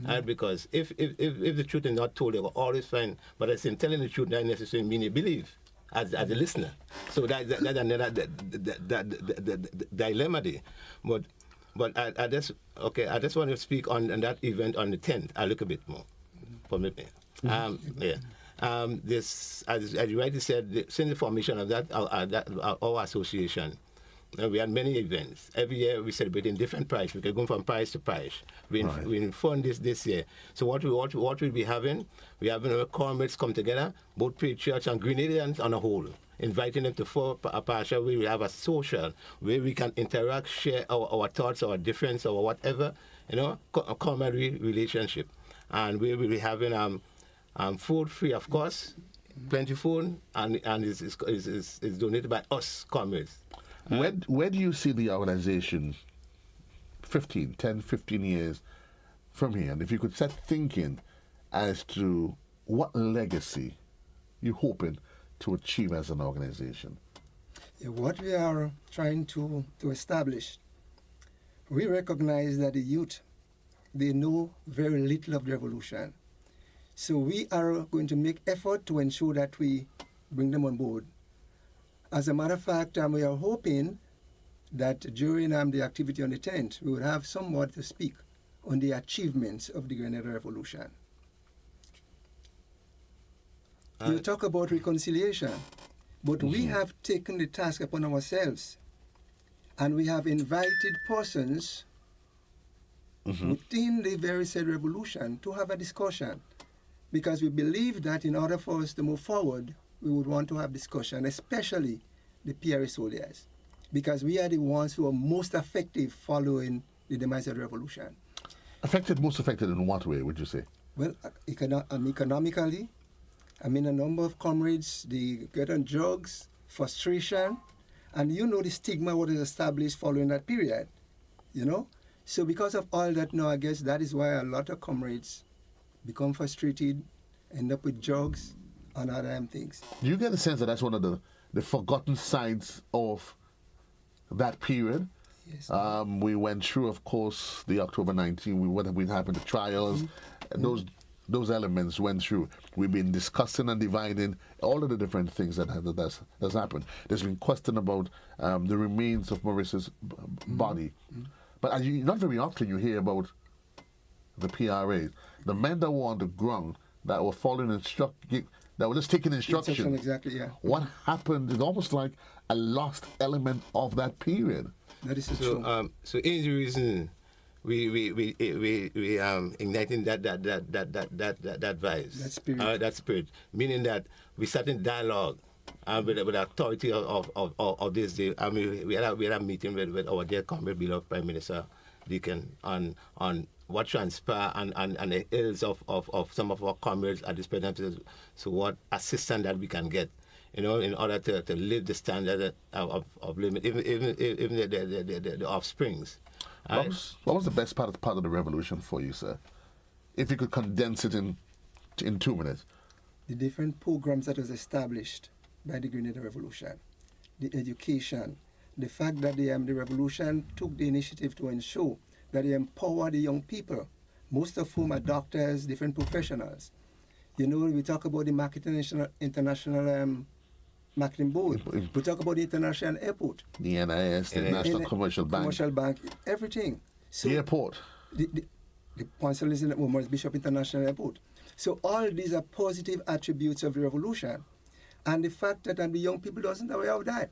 And because if the truth is not told, they will always find, but as in telling the truth doesn't necessarily mean you believe as a listener. So that's another dilemma there. But I just want to speak on that event on the 10th. I'll look a bit more. Permit me. This, as you rightly said, since the formation of our association, we had many events. Every year we celebrate in different parish. We can go from parish to parish. We inform this year. So what we'll be having, we having our comrades come together, both patriots and Grenadians on a whole, inviting them to four parishes where we have a social, where we can interact, share our thoughts, our difference, or whatever, you know, a camaraderie relationship. And we will be having food free, of course, plenty food, and is donated by us comrades. Where do you see the organization 10, 15 years from here? And if you could start thinking as to what legacy you're hoping to achieve as an organization? What we are trying to establish, we recognize that the youth, they know very little of the revolution. So we are going to make effort to ensure that we bring them on board. As a matter of fact, we are hoping that during the activity on the 10th, we will have somewhat to speak on the achievements of the Grenada Revolution. You talk about reconciliation, but we have taken the task upon ourselves, and we have invited persons within the very said revolution to have a discussion, because we believe that in order for us to move forward, we would want to have discussion, especially the PRA soldiers, because we are the ones who are most effective following the demise of the revolution. Most affected in what way, would you say? Well, economically, I mean, a number of comrades, they get on drugs, frustration, and you know the stigma what is established following that period, you know? So because of all that now, I guess that is why a lot of comrades become frustrated, end up with drugs, and other things. Do you get the sense that that's one of the forgotten sides of that period? Yes. We went through, of course, the October 19, what happened, the trials, those elements went through. We've been discussing and dividing all of the different things that's happened. There's been question about the remains of Maurice's body. But not very often you hear about the PRA, the men that were on the ground that were following that were just taking instruction. Exactly, yeah. What happened is almost like a lost element of that period. That is true. So in the reason we igniting that vibe, that spirit, meaning that we start in dialogue with the authority of this day. I mean, we had a meeting with our dear comrade, beloved Prime Minister Deacon, on what transpire and the ills of some of our comrades at this present time. So what assistance that we can get, in order to live the standard of living, even the offsprings. What was the best part of the revolution for you, sir? If you could condense it in 2 minutes. The different programs that was established by the Grenada Revolution, the education, the fact that the revolution took the initiative to ensure that they empower the young people, most of whom are doctors, different professionals. We talk about the international marketing board. We talk about the international airport. The NIS, the National Commercial Bank. Commercial Bank, everything. So the airport. The Council is in Morris Bishop International Airport. So all these are positive attributes of the revolution. And the fact that the young people doesn't aware of that.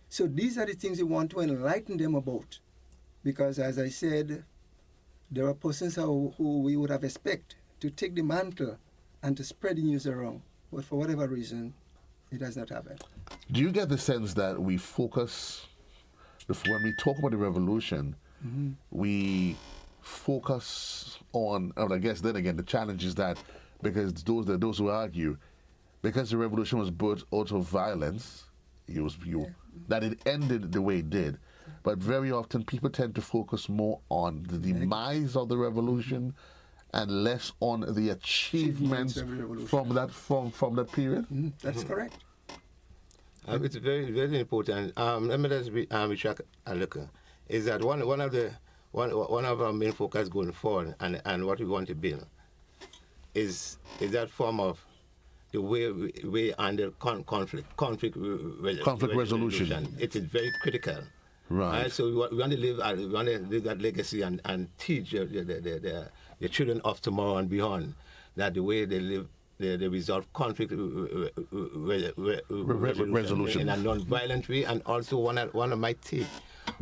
So these are the things we want to enlighten them about. Because as I said, there are persons who we would have expected to take the mantle and to spread the news around. But for whatever reason, it has not happened. Do you get the sense that we focus, when we talk about the revolution, we focus on, I guess then again, the challenge is that because those who argue, because the revolution was birthed out of violence, that it ended the way it did. But very often people tend to focus more on the demise of the revolution and less on the achievements from that period. That's correct. It's very, very important. Let me just retract a little. Is that one of our main focus going forward, and what we want to build is that form of the way we handle conflict resolution. It is very critical. Right. So we want to live that legacy and teach the children of tomorrow and beyond that the way they live, they resolve conflict resolution in a non-violent way. And also one of my take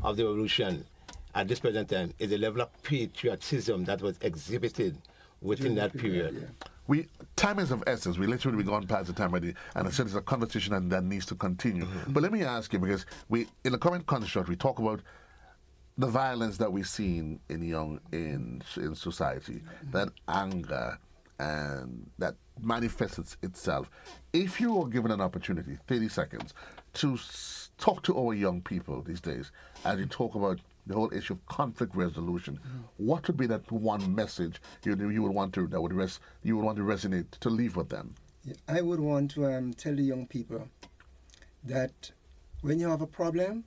of the revolution at this present time is the level of patriotism that was exhibited within that period. Time is of essence. We literally be gone past the time already, and I said it's a conversation that needs to continue. But let me ask you, because in the current construct, we talk about the violence that we've seen in society, that anger, and that manifests itself. If you were given an opportunity, 30 seconds, to talk to our young people these days, as you talk about the whole issue of conflict resolution, what would be that one message you would want to resonate to leave with them? I would want to tell the young people that when you have a problem,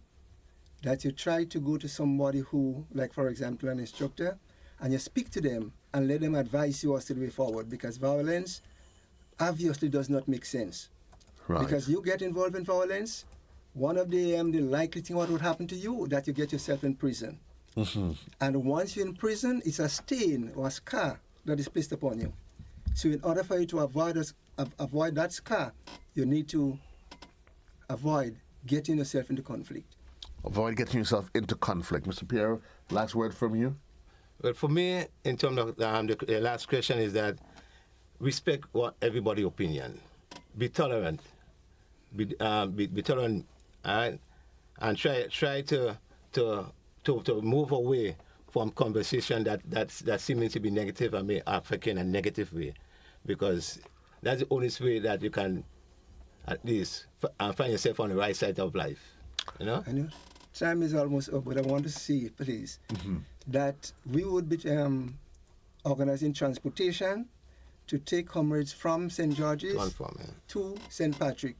that you try to go to somebody who, like for example, an instructor, and you speak to them and let them advise you as to the way forward, because violence obviously does not make sense. Right. Because you get involved in violence, one of the likely thing what would happen to you, that you get yourself in prison. And once you're in prison, it's a stain or a scar that is placed upon you. So in order for you to avoid that scar, you need to avoid getting yourself into conflict. Avoid getting yourself into conflict. Mr. Pierre, last word from you? Well, for me, in terms of the last question is that respect everybody's opinion. Be tolerant. Be tolerant, and try to move away from conversation that seems to be negative and may affect in a negative way, because that's the only way that you can at least find yourself on the right side of life. I know time is almost up, but I want to see, please, that we would be organizing transportation to take comrades from St. George's to St. Patrick.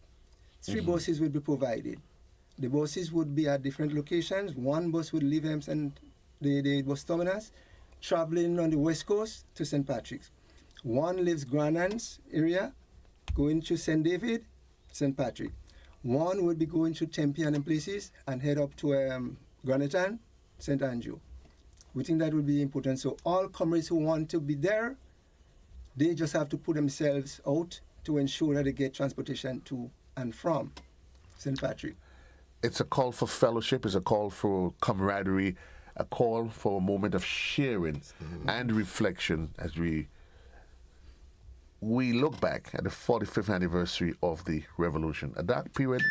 3 buses would be provided. The buses would be at different locations. One bus would leave the bus terminus, traveling on the west coast to St. Patrick's. One leaves Granans area, going to St. David, St. Patrick. One would be going to Tempe and places and head up to Granada, St. Andrew. We think that would be important. So all comrades who want to be there, they just have to put themselves out to ensure that they get transportation to and from St. Patrick. It's a call for fellowship, it's a call for camaraderie, a call for a moment of sharing and reflection as we look back at the 45th anniversary of the revolution. A dark period,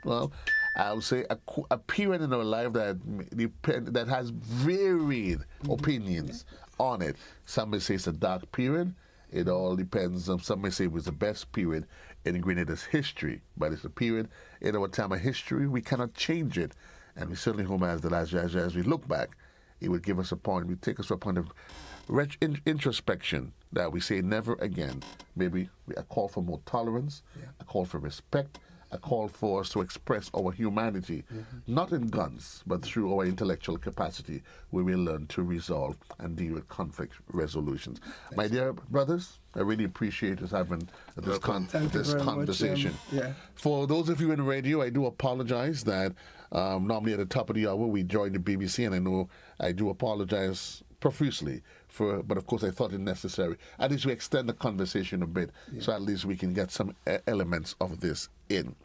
well, I would say a period in our life that has varied opinions on it. Some may say it's a dark period. It all depends. Some may say it was the best period in Grenada's history, but it's a period in our time of history. We cannot change it, and we certainly hope as we look back, it would give us a point. We take us to a point of introspection that we say never again. Maybe a call for more tolerance, a call for respect, a call for us to express our humanity, not in guns, but through our intellectual capacity, where we learn to resolve and deal with conflict resolutions. My dear brothers, I really appreciate us having this conversation. For those of you in radio, I do apologize that normally at the top of the hour we join the BBC, and I know I do apologize profusely but of course I thought it necessary. At least we extend the conversation a bit, so at least we can get some elements of this in.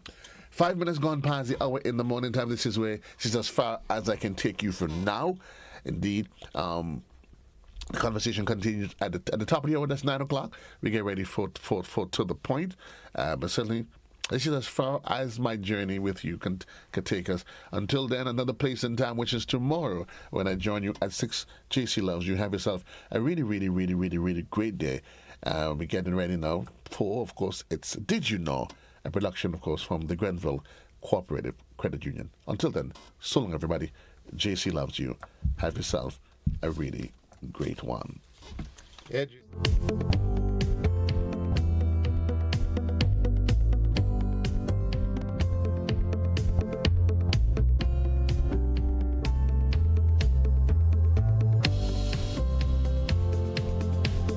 5 minutes gone past the hour in the morning time. This is as far as I can take you for now. Indeed, the conversation continues at the top of the hour. That's 9 o'clock. We get ready for to the point, but certainly this is as far as my journey with you can take us. Until then, another place and time, which is tomorrow, when I join you at 6. JC Loves You. Have yourself a really, really, really, really, really great day. We're getting ready now for, of course, it's Did You Know? A production, of course, from the Grenville Cooperative Credit Union. Until then, so long, everybody. JC Loves You. Have yourself a really great one. Yeah.